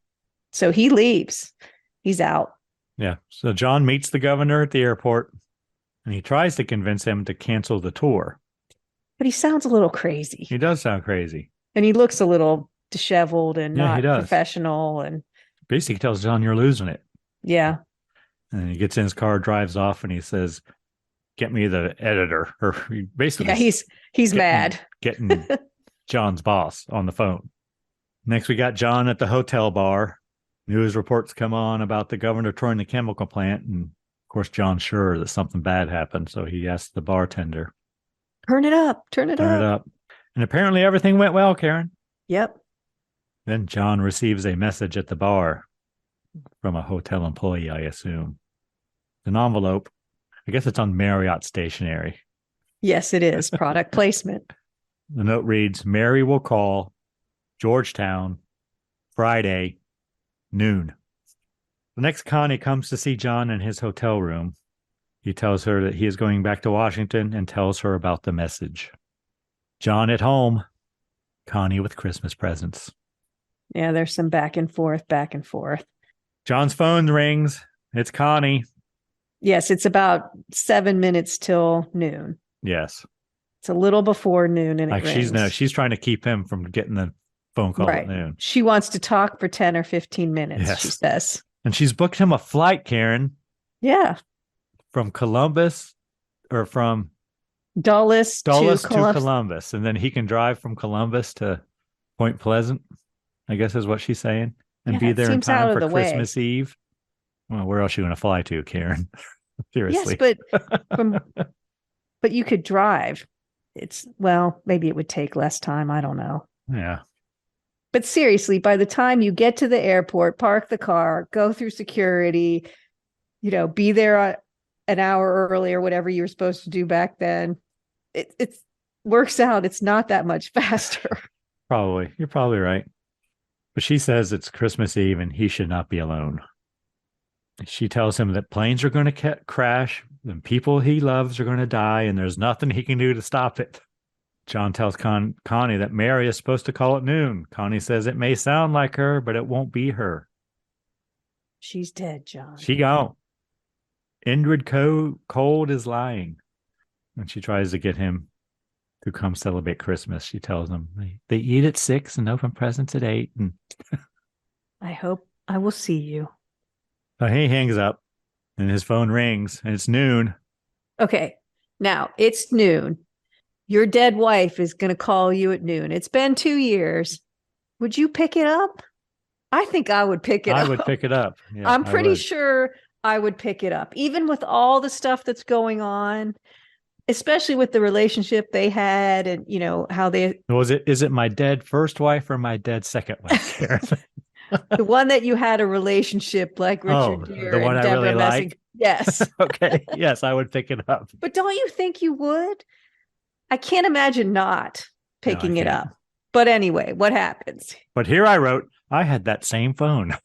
So he leaves. He's out. Yeah. So John meets the governor at the airport, and he tries to convince him to cancel the tour. But he sounds a little crazy. He does sound crazy. And he looks a little disheveled and not professional. And basically tells John, you're losing it. Yeah. And he gets in his car, drives off, and he says, get me the editor. Or basically, yeah, he's mad. Getting John's boss on the phone. Next, we got John at the hotel bar. News reports come on about the governor touring the chemical plant. And of course, John's sure that something bad happened. So he asks the bartender, Turn it up. Turn it up. And apparently everything went well, Karen. Yep. Then John receives a message at the bar from a hotel employee, I assume. An envelope. I guess it's on Marriott stationery. Yes, it is. Product placement. The note reads, Mary will call Georgetown Friday noon. The next, Connie comes to see John in his hotel room. He tells her that he is going back to Washington and tells her about the message. John at home, Connie with Christmas presents. Yeah, there's some back and forth. John's phone rings. It's Connie. Yes, it's about 7 minutes till noon. Yes. It's a little before noon, and she's trying to keep him from getting the phone call at noon. She wants to talk for 10 or 15 minutes, yes. She says. And she's booked him a flight, Karen. Yeah. From Columbus or from Dulles to Columbus. And then he can drive from Columbus to Point Pleasant, I guess is what she's saying. And be there in time for Christmas Eve. Well, where else are you going to fly to, Karen? Seriously. Yes, but you could drive. Maybe it would take less time. I don't know. Yeah. But seriously, by the time you get to the airport, park the car, go through security, be there an hour early or whatever you were supposed to do back then, it works out. It's not that much faster. Probably. You're probably right. But she says it's Christmas Eve and he should not be alone. She tells him that planes are going to crash and people he loves are going to die and there's nothing he can do to stop it. John tells Connie that Mary is supposed to call at noon. Connie says it may sound like her, but it won't be her. She's dead, John. She gone. Indrid Cold is lying. And she tries to get him to come celebrate Christmas. She tells him they eat at 6 and open presents at 8. And I hope I will see you. So he hangs up and his phone rings and it's noon. Okay. Now it's noon. Your dead wife is going to call you at noon. It's been 2 years. Would you pick it up? I think I would pick it up. I would pick it up. Yeah, I'm pretty sure I would pick it up. Even with all the stuff that's going on, especially with the relationship they had and, how they, Is it my dead first wife or my dead second wife, Karen? the one that you had a relationship like Richard Gere the one and I Deborah really Messing. like? Yes. Okay. Yes, I would pick it up. But don't you think you would? I can't imagine not picking it can't. up. But anyway, what happens? But here I wrote, I had that same phone.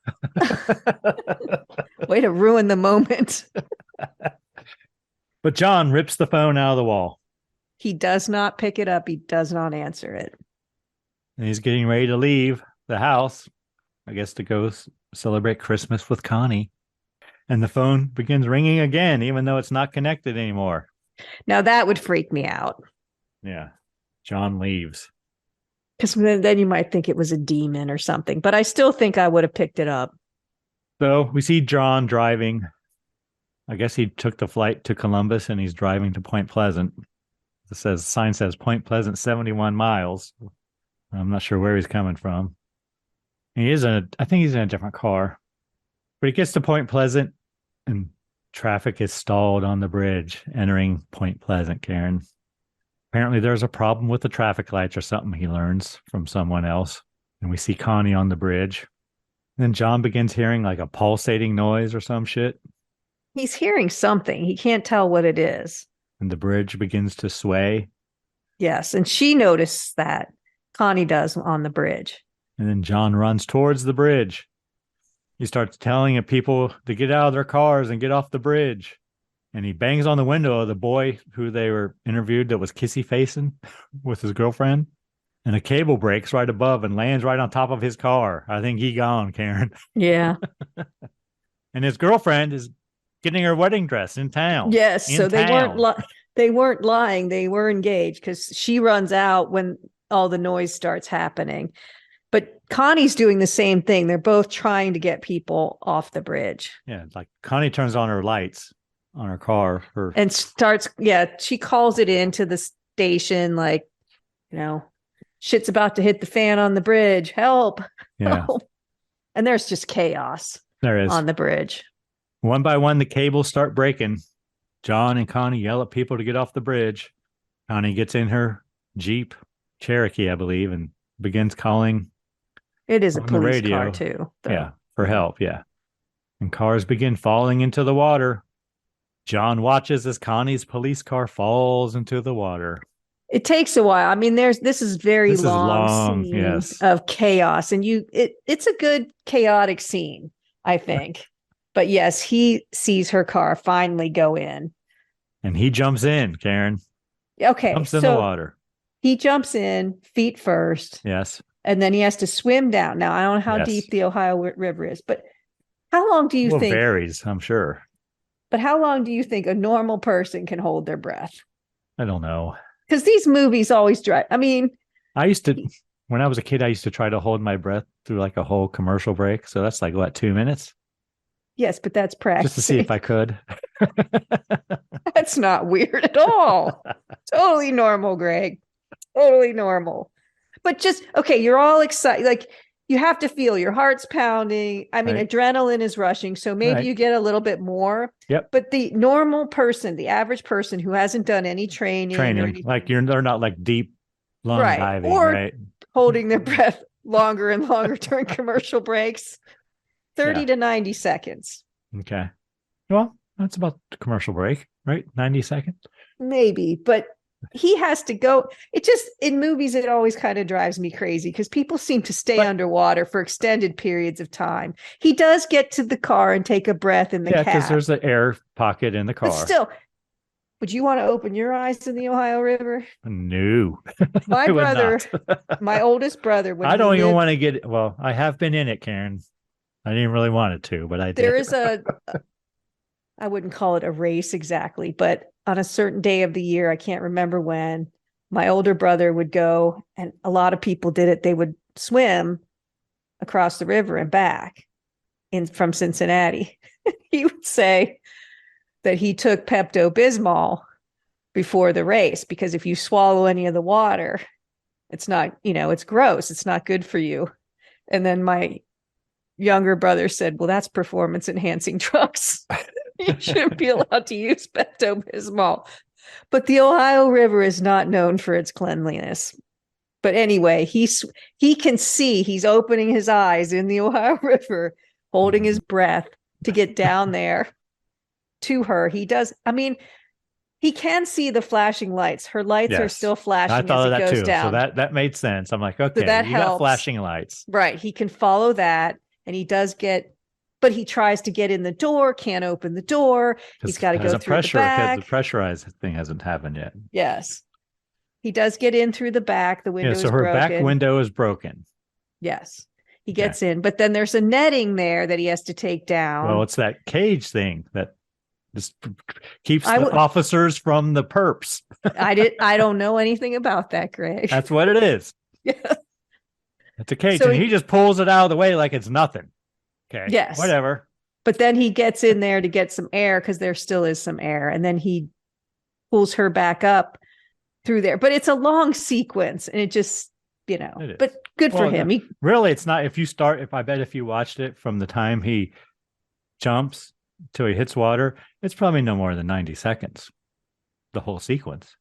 Way to ruin the moment. But John rips the phone out of the wall. He does not pick it up. He does not answer it. And he's getting ready to leave the house, I guess, to go celebrate Christmas with Connie. And the phone begins ringing again, even though it's not connected anymore. Now that would freak me out. Yeah. John leaves. Because then you might think it was a demon or something. But I still think I would have picked it up. So we see John driving. I guess he took the flight to Columbus and he's driving to Point Pleasant. Sign says Point Pleasant, 71 miles. I'm not sure where he's coming from. I think he's in a different car. But he gets to Point Pleasant and traffic is stalled on the bridge entering Point Pleasant, Karen. Apparently there's a problem with the traffic lights or something, he learns from someone else. And we see Connie on the bridge. Then John begins hearing like a pulsating noise or some shit. He's hearing something. He can't tell what it is. And the bridge begins to sway. Yes. And she noticed that. Connie does on the bridge. And then John runs towards the bridge. He starts telling people to get out of their cars and get off the bridge. And he bangs on the window of the boy who they were interviewed that was kissy facing with his girlfriend. And a cable breaks right above and lands right on top of his car. I think he gone, Karen. Yeah. And his girlfriend is getting her wedding dress in town. Yes. So they weren't lying. They were engaged because she runs out when all the noise starts happening. But Connie's doing the same thing. They're both trying to get people off the bridge. Yeah. Like Connie turns on her lights on her car. And she calls it into the station like, shit's about to hit the fan on the bridge. Help. Yeah. Help. And there's just chaos. There is. On the bridge. One by one, the cables start breaking. John and Connie yell at people to get off the bridge. Connie gets in her Jeep Cherokee, I believe, and begins calling. It is a police car too. Though. Yeah, for help, yeah. And cars begin falling into the water. John watches as Connie's police car falls into the water. It takes a while. I mean, this is very long scene yes. of chaos. And it's a good chaotic scene, I think. But yes, he sees her car finally go in. And he jumps in, Karen. Okay. Jumps in the water. He jumps in feet first. Yes. And then he has to swim down. Now, I don't know how deep the Ohio River is, but how long do you think? It varies, I'm sure. But how long do you think a normal person can hold their breath? I don't know. Because these movies always drive. I mean, when I was a kid, I used to try to hold my breath through like a whole commercial break. So that's like, what, 2 minutes? Yes, but that's practice. Just to see if I could. That's not weird at all. Totally normal, Greg. Totally normal. But just, okay, you're all excited. Like, you have to feel your heart's pounding. I mean, adrenaline is rushing. So maybe you get a little bit more. Yep. But the normal person, the average person who hasn't done any training like they're not like deep lung diving, or holding their breath longer and longer during commercial breaks. 30 to 90 seconds. Okay. Well, that's about the commercial break, right? 90 seconds? Maybe, but he has to go. It just, in movies, it always kind of drives me crazy because people seem to stay underwater for extended periods of time. He does get to the car and take a breath in the cab. Yeah, because there's an air pocket in the car. But still, would you want to open your eyes in the Ohio River? No. My brother, my oldest brother. I don't even want to get, well, I have been in it, Karen. I didn't really want it to, but I did. There is I wouldn't call it a race exactly, but on a certain day of the year, I can't remember when, my older brother would go, and a lot of people did it. They would swim across the river and back from Cincinnati. He would say that he took Pepto-Bismol before the race, because if you swallow any of the water, it's not, it's gross. It's not good for you. And then my younger brother said, well, that's performance enhancing drugs. You shouldn't be allowed to use Pepto-Bismol. But the Ohio River is not known for its cleanliness. But anyway, he can see, he's opening his eyes in the Ohio River, holding his breath to get down there to her. He does. I mean, he can see the flashing lights. Her lights are still flashing I thought as of it that goes too. down. So that made sense. I'm like, okay, So that you got helps. flashing lights. Right. He can follow that. And he does get, but he tries to get in the door, can't open the door. He's got to go through the back. Because the pressurized thing hasn't happened yet. Yes. He does get in through the back. The window is broken. So her back window is broken. Yes. He gets in, but then there's a netting there that he has to take down. Well, it's that cage thing that just keeps the officers from the perps. I don't know anything about that, Greg. That's what it is. Yeah. It's a cage, and he just pulls it out of the way like it's nothing. Okay. Yes. Whatever. But then he gets in there to get some air because there still is some air. And then he pulls her back up through there. But it's a long sequence and it just, but good for him. Really, it's not. I bet if you watched it from the time he jumps till he hits water, it's probably no more than 90 seconds. The whole sequence.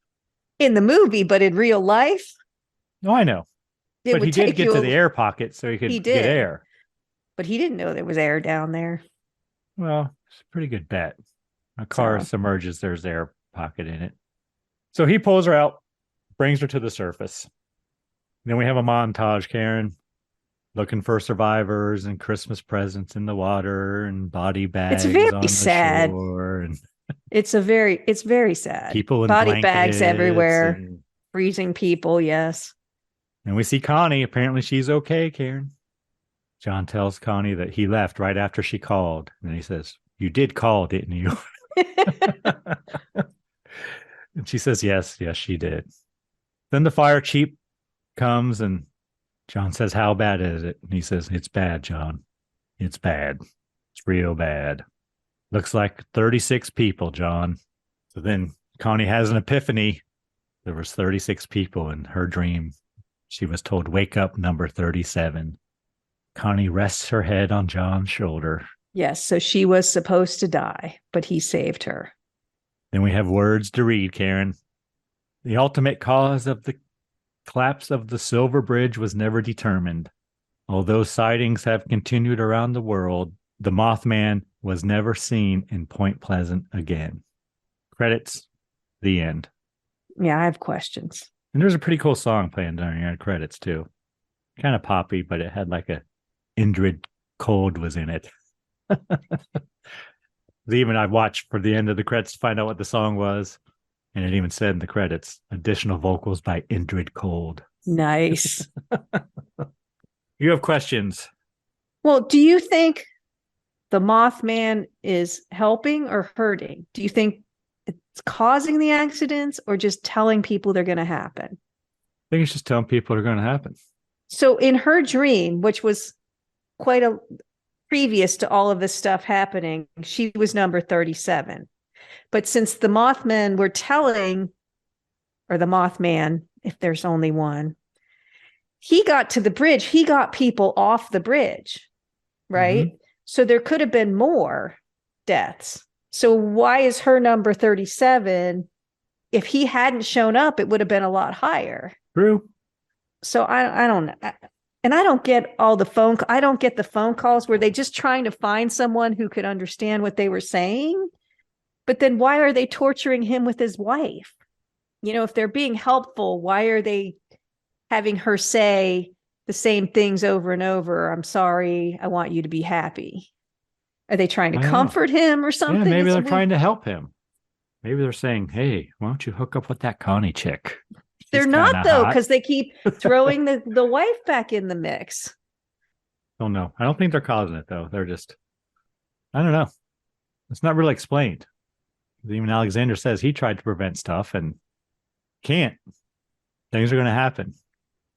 In the movie, but in real life? No, I know. But he did get to the air pocket so he could get air. But he didn't know there was air down there. Well, it's a pretty good bet. A car submerges, there's air pocket in it. So he pulls her out, brings her to the surface. Then we have a montage, Karen, looking for survivors and Christmas presents in the water and body bags. It's very sad. It's very sad. People in body bags everywhere, freezing people. Yes. And we see Connie. Apparently she's okay, Karen. John tells Connie that he left right after she called. And he says, "You did call, didn't you?" And she says, yes, she did. Then the fire chief comes and John says, "How bad is it?" And he says, "It's bad, John. It's bad. It's real bad. Looks like 36 people, John." So then Connie has an epiphany. There was 36 people in her dream. She was told, "Wake up, number 37. Connie rests her head on John's shoulder. Yes, so she was supposed to die, but he saved her. Then we have words to read, Karen. The ultimate cause of the collapse of the Silver Bridge was never determined. Although sightings have continued around the world, the Mothman was never seen in Point Pleasant again. Credits, the end. Yeah, I have questions. And there's a pretty cool song playing during our credits, too. Kind of poppy, but it had like a Indrid Cold was in it. Even I watched for the end of the credits to find out what the song was. And it even said in the credits, additional vocals by Indrid Cold. Nice. You have questions? Well, do you think the Mothman is helping or hurting? Do you think it's causing the accidents or just telling people they're going to happen? I think it's just telling people they're going to happen. So in her dream, which was quite a previous to all of this stuff happening, she was number 37. But since the Mothmen were telling, or the Mothman, if there's only one, he got to the bridge, he got people off the bridge, right? Mm-hmm. So there could have been more deaths. So why is her number 37? If he hadn't shown up, it would have been a lot higher. True. So I don't know. And I don't get I don't get the phone calls. Were they just trying to find someone who could understand what they were saying? But then why are they torturing him with his wife? If they're being helpful, why are they having her say the same things over and over? I'm sorry. I want you to be happy. Are they trying to comfort him or something? Yeah, maybe they're trying to help him. Maybe they're saying, "Hey, why don't you hook up with that Connie chick?" They're not, though, because they keep throwing the wife back in the mix. Don't know. I don't think they're causing it, though. They're just, I don't know. It's not really explained. Even Alexander says he tried to prevent stuff and can't. Things are going to happen.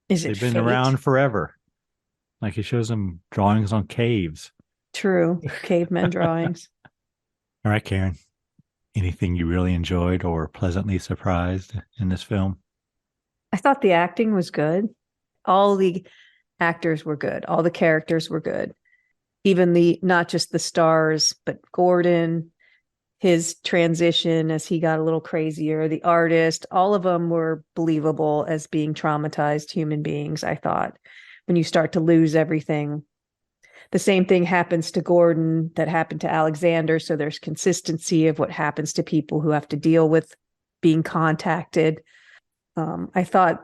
They've been around forever. Like he shows them drawings on caves. True. Caveman drawings. All right, Karen. Anything you really enjoyed or pleasantly surprised in this film? I thought the acting was good. All the actors were good. All the characters were good. Even not just the stars, but Gordon, his transition as he got a little crazier, the artist, all of them were believable as being traumatized human beings, I thought, when you start to lose everything. The same thing happens to Gordon that happened to Alexander. So there's consistency of what happens to people who have to deal with being contacted. I thought,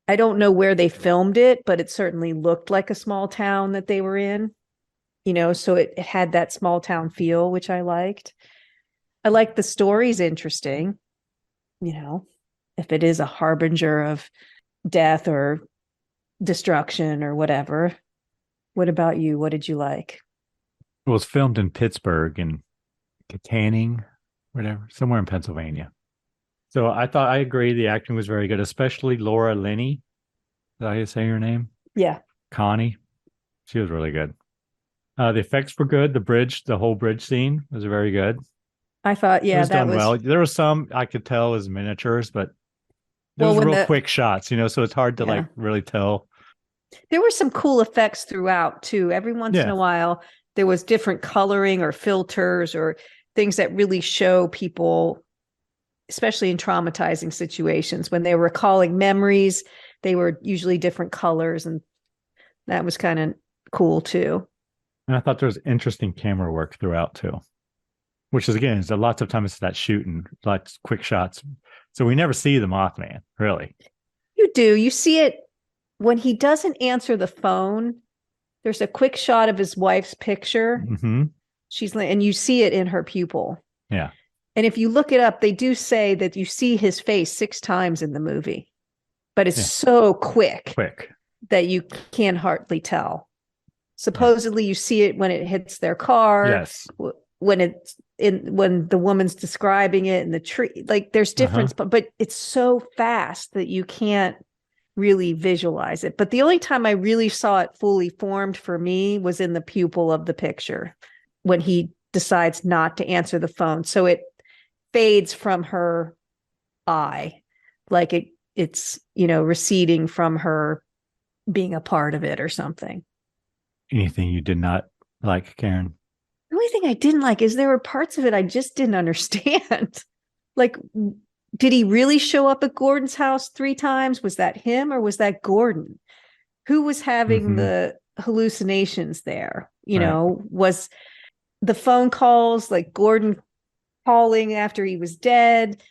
I don't know where they filmed it, but it certainly looked like a small town that they were in, so it had that small town feel, which I liked. I like the story's interesting, if it is a harbinger of death or destruction or whatever. What about you? What did you like? It was filmed in Pittsburgh and Canning, whatever, somewhere in Pennsylvania. So I agree the acting was very good, especially Laura Linney. Is that how you say her name? Yeah. Connie. She was really good. The effects were good. The whole bridge scene was very good. I thought, it was done well. There was some I could tell as miniatures, but there was real quick shots, so it's hard to really tell. There were some cool effects throughout too. Every once in a while, there was different coloring or filters or things that really show people, especially in traumatizing situations, when they were recalling memories, they were usually different colors. And that was kind of cool too. And I thought there was interesting camera work throughout too, which is, again, is lots of times it's that shooting, lots of quick shots. So we never see the Mothman, really. You do. You see it when he doesn't answer the phone. There's a quick shot of his wife's picture. Mm-hmm. And you see it in her pupil. Yeah. And if you look it up, they do say that you see his face 6 times in the movie, but it's so quick that you can't hardly tell. Supposedly you see it when it hits their car. Yes. When the woman's describing it in the tree, like there's difference, but it's so fast that you can't really visualize it. But the only time I really saw it fully formed for me was in the pupil of the picture when he decides not to answer the phone. So it fades from her eye, like it's receding from her being a part of it or something. Anything you did not like, Karen? The only thing I didn't like is there were parts of it I just didn't understand. Like, did he really show up at Gordon's house 3 times? Was that him or was that Gordon? Who was having the hallucinations there? Was the phone calls like Gordon calling after he was dead?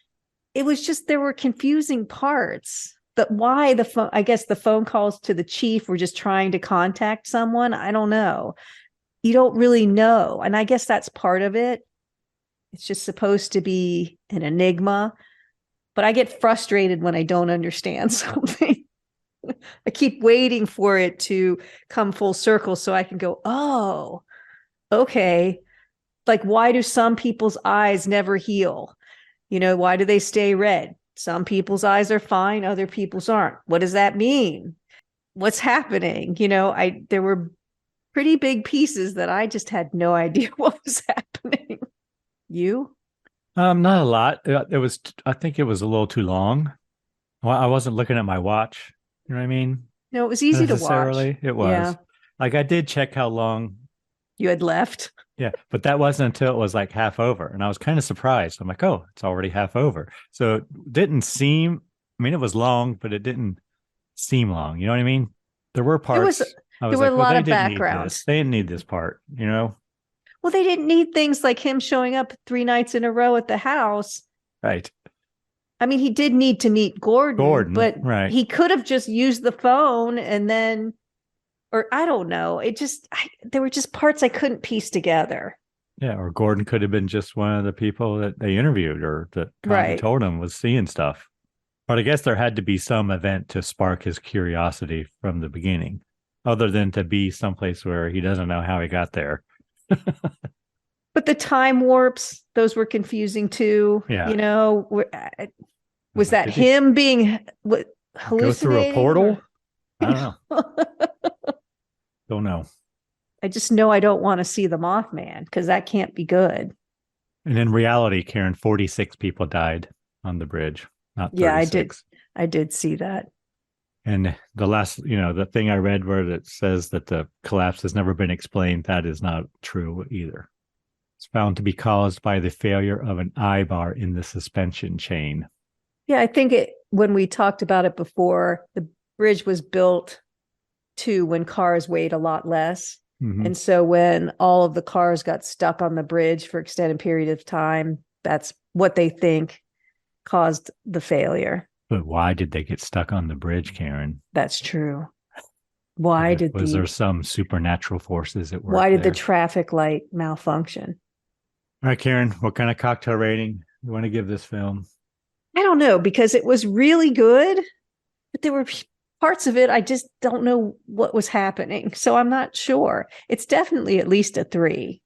It was just, there were confusing parts. But why the phone? I guess the phone calls to the chief were just trying to contact someone. I don't know. You don't really know. And I guess that's part of it. It's just supposed to be an enigma. But I get frustrated when I don't understand something. I keep waiting for it to come full circle so I can go, oh, okay. Like, why do some people's eyes never heal? Why do they stay red? Some people's eyes are fine, other people's aren't. What does that mean? What's happening? There were pretty big pieces that I just had no idea what was happening. You? Not a lot. I think it was a little too long. Well, I wasn't looking at my watch. You know what I mean? No, it was easy to watch. It was. Yeah. Like, I did check how long you had left. Yeah, but that wasn't until it was like half over. And I was kind of surprised. I'm like, oh, it's already half over. So it didn't seem, it was long, but it didn't seem long. You know what I mean? There were parts. There were a lot of backgrounds. They didn't need this part, Well, they didn't need things like him showing up 3 nights in a row at the house. Right. He did need to meet Gordon, but he could have just used the phone and then, or I don't know. There were just parts I couldn't piece together. Yeah, or Gordon could have been just one of the people that they interviewed or that Connie told him was seeing stuff. But I guess there had to be some event to spark his curiosity from the beginning, other than to be someplace where he doesn't know how he got there. But the time warps, those were confusing too. Yeah. Was that him being hallucinating? Go through a portal? I don't know. Don't know. I just know I don't want to see the Mothman because that can't be good. And in reality, Karen, 46 people died on the bridge, not 36. Yeah, I did see that. And the last, the thing I read where it says that the collapse has never been explained, that is not true either. It's found to be caused by the failure of an eye bar in the suspension chain. Yeah, I think when we talked about it before, the bridge was built when cars weighed a lot less. Mm-hmm. And so when all of the cars got stuck on the bridge for extended period of time, that's what they think caused the failure. But why did they get stuck on the bridge, Karen? That's true. Why was there some supernatural forces at work? Why did the traffic light malfunction? All right, Karen, what kind of cocktail rating you want to give this film? I don't know, because it was really good, but there were parts of it I just don't know what was happening. So I'm not sure. It's definitely at least a 3.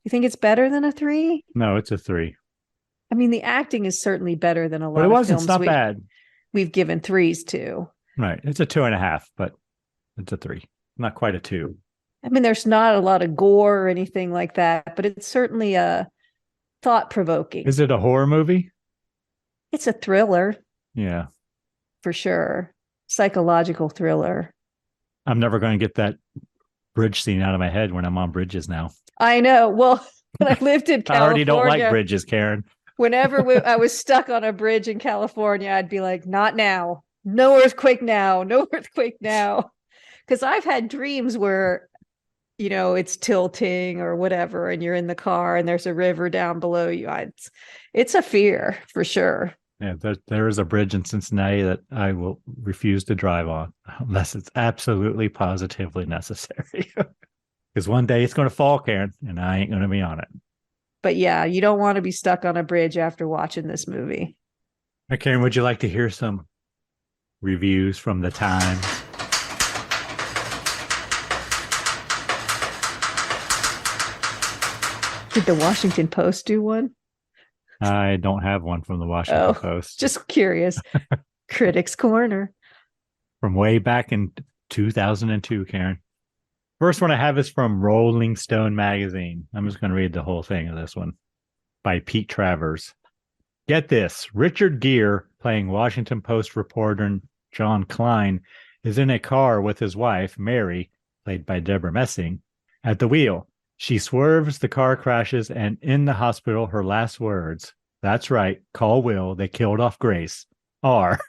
You think it's better than a 3? No, it's a 3. I mean, the acting is certainly better than a lot but it of wasn't, films it's not bad. We've given 3s to. Right. It's a 2.5, but it's a 3. Not quite a 2. I mean, there's not a lot of gore or anything like that, but it's certainly thought-provoking. Is it a horror movie? It's a thriller. Yeah. For sure. Psychological thriller. I'm never going to get that bridge scene out of my head when I'm on bridges now. I know. Well, when I lived in California. I already don't like bridges, Karen. Whenever I was stuck on a bridge in California, I'd be like, not now. No earthquake now. No earthquake now. Because I've had dreams where, it's tilting or whatever, and you're in the car and there's a river down below you. It's a fear for sure. Yeah, there is a bridge in Cincinnati that I will refuse to drive on unless it's absolutely positively necessary. Because one day it's going to fall, Karen, and I ain't going to be on it. But yeah, you don't want to be stuck on a bridge after watching this movie. Right, Karen, would you like to hear some reviews from the Times? Did the Washington Post do one? I don't have one from the Washington Post. Just curious. Critics Corner. From way back in 2002, Karen. First one I have is from Rolling Stone magazine. I'm just going to read the whole thing of this one. By Pete Travers. Get this. Richard Gere, playing Washington Post reporter John Klein, is in a car with his wife, Mary, played by Deborah Messing, at the wheel. She swerves, the car crashes, and in the hospital, her last words, that's right, call Will, they killed off Grace, are,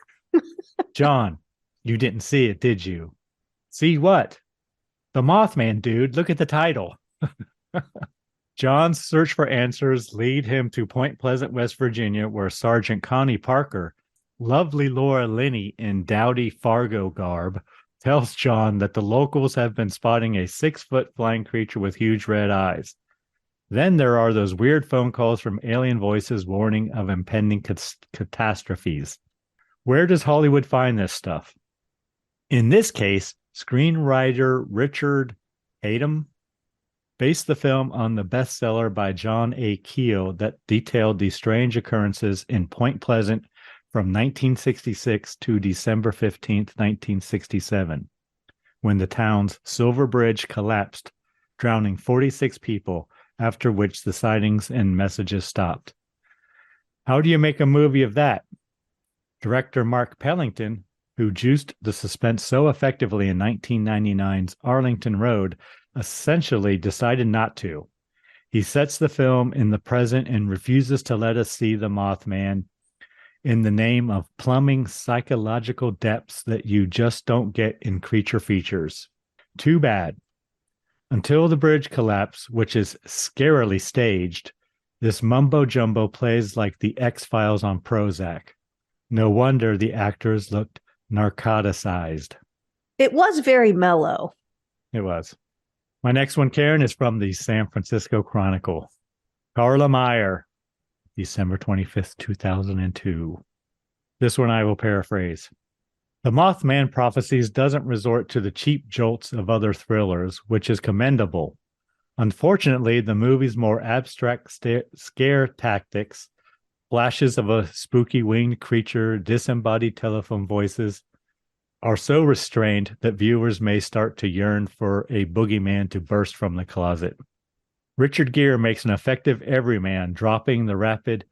John, you didn't see it, did you? See what? The Mothman, dude, look at the title. John's search for answers lead him to Point Pleasant, West Virginia, where Sergeant Connie Parker, lovely Laura Linney in dowdy Fargo garb, tells John that the locals have been spotting a 6-foot flying creature with huge red eyes. Then there are those weird phone calls from alien voices warning of impending catastrophes. Where does Hollywood find this stuff? In this case, screenwriter Richard Hatem based the film on the bestseller by John A. Keel that detailed the strange occurrences in Point Pleasant from 1966 to December 15th, 1967, when the town's Silver Bridge collapsed, drowning 46 people, after which the sightings and messages stopped. How do you make a movie of that? Director Mark Pellington, who juiced the suspense so effectively in 1999's Arlington Road, essentially decided not to. He sets the film in the present and refuses to let us see the Mothman in the name of plumbing psychological depths that you just don't get in creature features. Too bad. Until the bridge collapse, which is scarily staged, this mumbo-jumbo plays like the X-Files on Prozac. No wonder the actors looked narcoticized. It was very mellow. It was. My next one, Karen, is from the San Francisco Chronicle. Carla Meyer, December 25th, 2002. This one I will paraphrase. The Mothman Prophecies doesn't resort to the cheap jolts of other thrillers, which is commendable. Unfortunately, the movie's more abstract scare tactics, flashes of a spooky winged creature, disembodied telephone voices, are so restrained that viewers may start to yearn for a boogeyman to burst from the closet. Richard Gere makes an effective everyman, dropping the rapid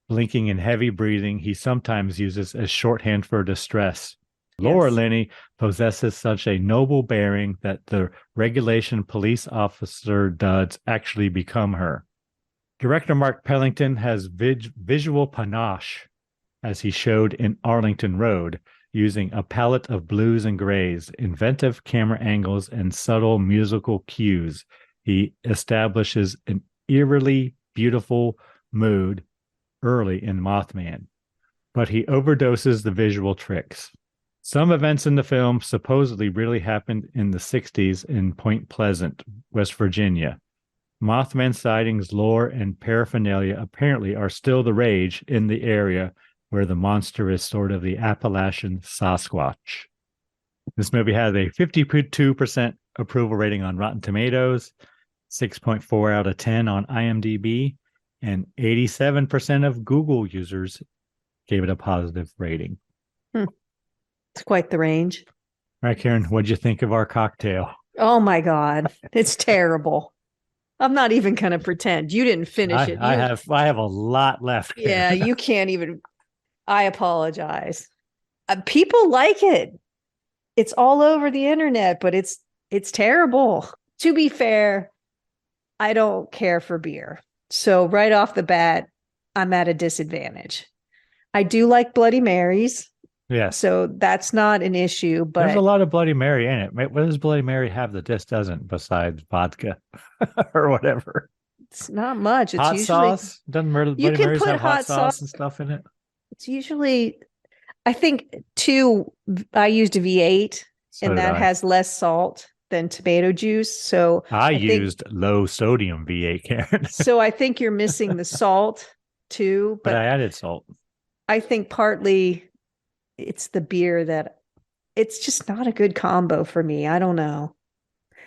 blinking and heavy breathing he sometimes uses as shorthand for distress. Yes. Laura Linney possesses such a noble bearing that the regulation police officer duds actually become her. Director Mark Pellington has visual panache as he showed in Arlington Road, using a palette of blues and grays, inventive camera angles, and subtle musical cues. He establishes an eerily beautiful mood early in Mothman, but he overdoses the visual tricks. Some events in the film supposedly really happened in the 60s in Point Pleasant, West Virginia. Mothman sightings, lore, and paraphernalia apparently are still the rage in the area where the monster is sort of the Appalachian Sasquatch. This movie has a 52% approval rating on Rotten Tomatoes, 6.4 out of 10 on IMDb, and 87% of Google users gave it a positive rating. It's quite the range. All right, Karen, what'd you think of our cocktail? Oh my God. It's terrible. I'm not even going to pretend. You didn't finish it. I have a lot left. Karen. Yeah, you can't even. I apologize. People like it. It's all over the internet, but it's terrible. To be fair, I don't care for beer. So right off the bat, I'm at a disadvantage. I do like Bloody Marys. Yes. So that's not an issue, but there's a lot of Bloody Mary in it. What does Bloody Mary have that this doesn't besides vodka or whatever? it's not much. It's hot usually sauce? Doesn't Bloody you can Marys put have hot hot sauce sauce and stuff in it? It's usually, I think, I used a V8 So and did that I. has less salt than tomato juice. So I think- used low sodium V8, Karen, so I think you're missing the salt too. but But I added salt. I think partly it's the beer that it's just not a good combo for me. I don't know.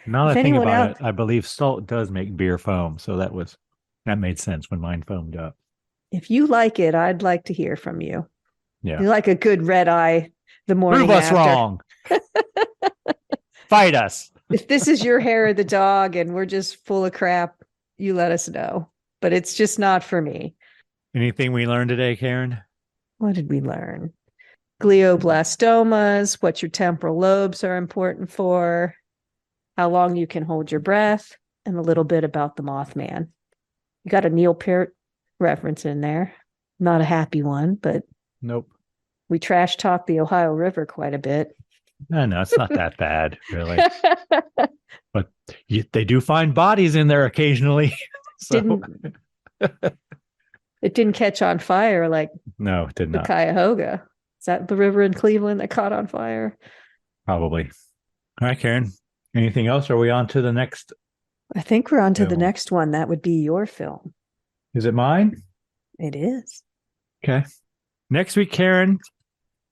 Now that If I think anyone about else- it, I believe salt does make beer foam. So that made sense when mine foamed up. If you like it, I'd like to hear from you. Yeah. You like a good red eye the morning Prove us after. wrong. Fight us. If this is your hair of the dog and we're just full of crap, you let us know. But it's just not for me. Anything we learned today, Karen? What did we learn? Glioblastomas, what your temporal lobes are important for, how long you can hold your breath, and a little bit about the Mothman. You got a Neil Peart reference in there. Not a happy one, but Nope. we trash talk the Ohio River quite a bit. No, it's not that bad, really. But they do find bodies in there occasionally. So It didn't catch on fire like no, it did the not. Cuyahoga. Is that the river in Cleveland that caught on fire? Probably. All right, Karen. Anything else? Are we on to the next? I think we're on to the Film. next one. That would be your film. Is it mine? It is. Okay. Next week, Karen,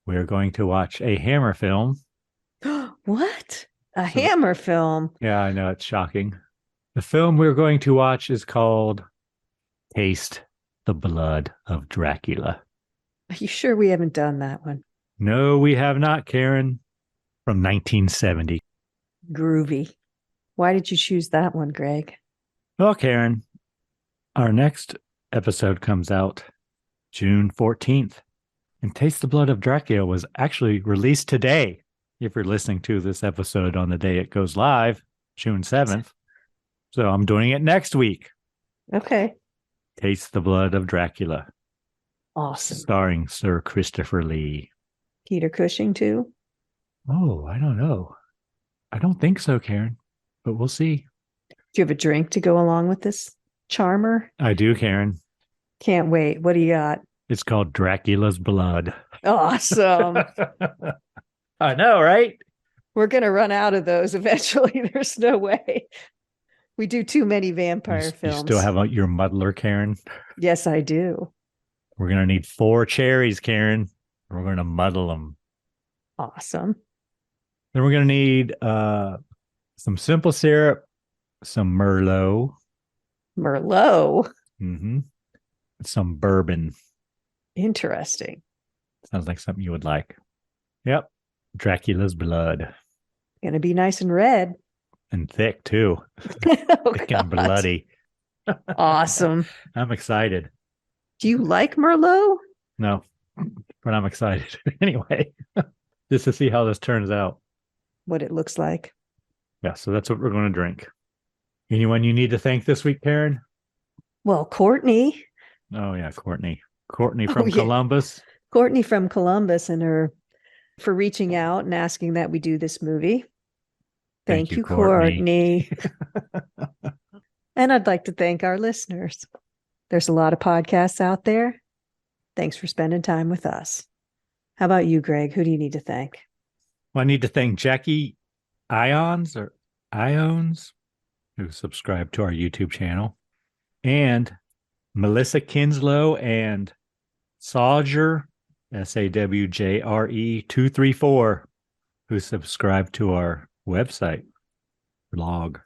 we're going to watch a Hammer film. What? A Hammer film? Yeah, I know, it's shocking. The film we're going to watch is called Taste the Blood of Dracula. Are you sure we haven't done that one? No, we have not, Karen. From 1970. Groovy. Why did you choose that one, Greg? Well, Karen, our next episode comes out June 14th. And Taste the Blood of Dracula was actually released today. If you're listening to this episode on the day it goes live, June 7th. So I'm doing it next week. Okay. Taste the Blood of Dracula, Awesome. starring Sir Christopher Lee. Peter Cushing, too? Oh, I don't know. I don't think so, Karen, but we'll see. Do you have a drink to go along with this charmer? I do, Karen. Can't wait. What do you got? It's called Dracula's Blood. Awesome. I know, right? We're going to run out of those eventually. There's no way. We do too many vampire You films. still have your muddler, Karen? Yes, I do. We're going to need 4 cherries, Karen. We're going to muddle them. Awesome. Then we're going to need some simple syrup, some Merlot, Merlot. some bourbon. Interesting. Sounds like something you would like. Yep. Dracula's Blood. Going to be nice and red. And thick, too. Oh, Thick God. and bloody. Awesome. I'm excited. Do you like Merlot? No, but I'm excited. Anyway, just to see how this turns out. What it looks like. Yeah, so that's what we're going to drink. Anyone you need to thank this week, Karen? Well, Courtney. Oh, yeah, Courtney. Courtney Oh, from yeah. Columbus. Courtney from Columbus and her for reaching out and asking that we do this movie. Thank you, Courtney. And I'd like to thank our listeners. There's a lot of podcasts out there. Thanks for spending time with us. How about you, Greg? Who do you need to thank? Well, I need to thank Jackie Ions, who subscribed to our YouTube channel, and Melissa Kinslow and Sawjer, SAWJRE234, who subscribed to our website blog.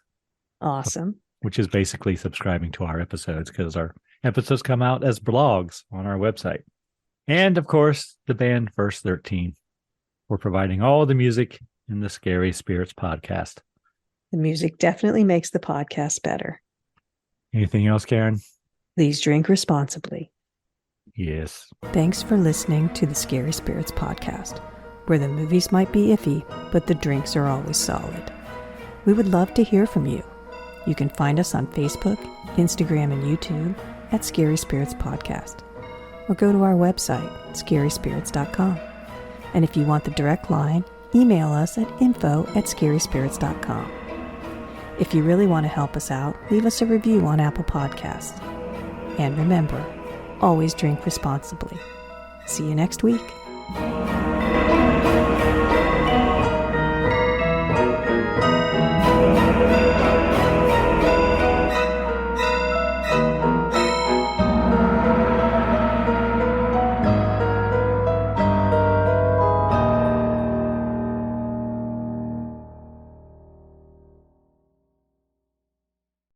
Awesome. Which is basically subscribing to our episodes, because our episodes come out as blogs on our website. And of course, the band Verse 13. We're providing all the music in the Scary Spirits podcast. The music definitely makes the podcast better. Anything else, Karen? Please drink responsibly. Yes. Thanks for listening to the Scary Spirits podcast, where the movies might be iffy, but the drinks are always solid. We would love to hear from you. You can find us on Facebook, Instagram, and YouTube at Scary Spirits Podcast, or go to our website, scaryspirits.com. And if you want the direct line, email us at info@scaryspirits.com. If you really want to help us out, leave us a review on Apple Podcasts. And remember, always drink responsibly. See you next week.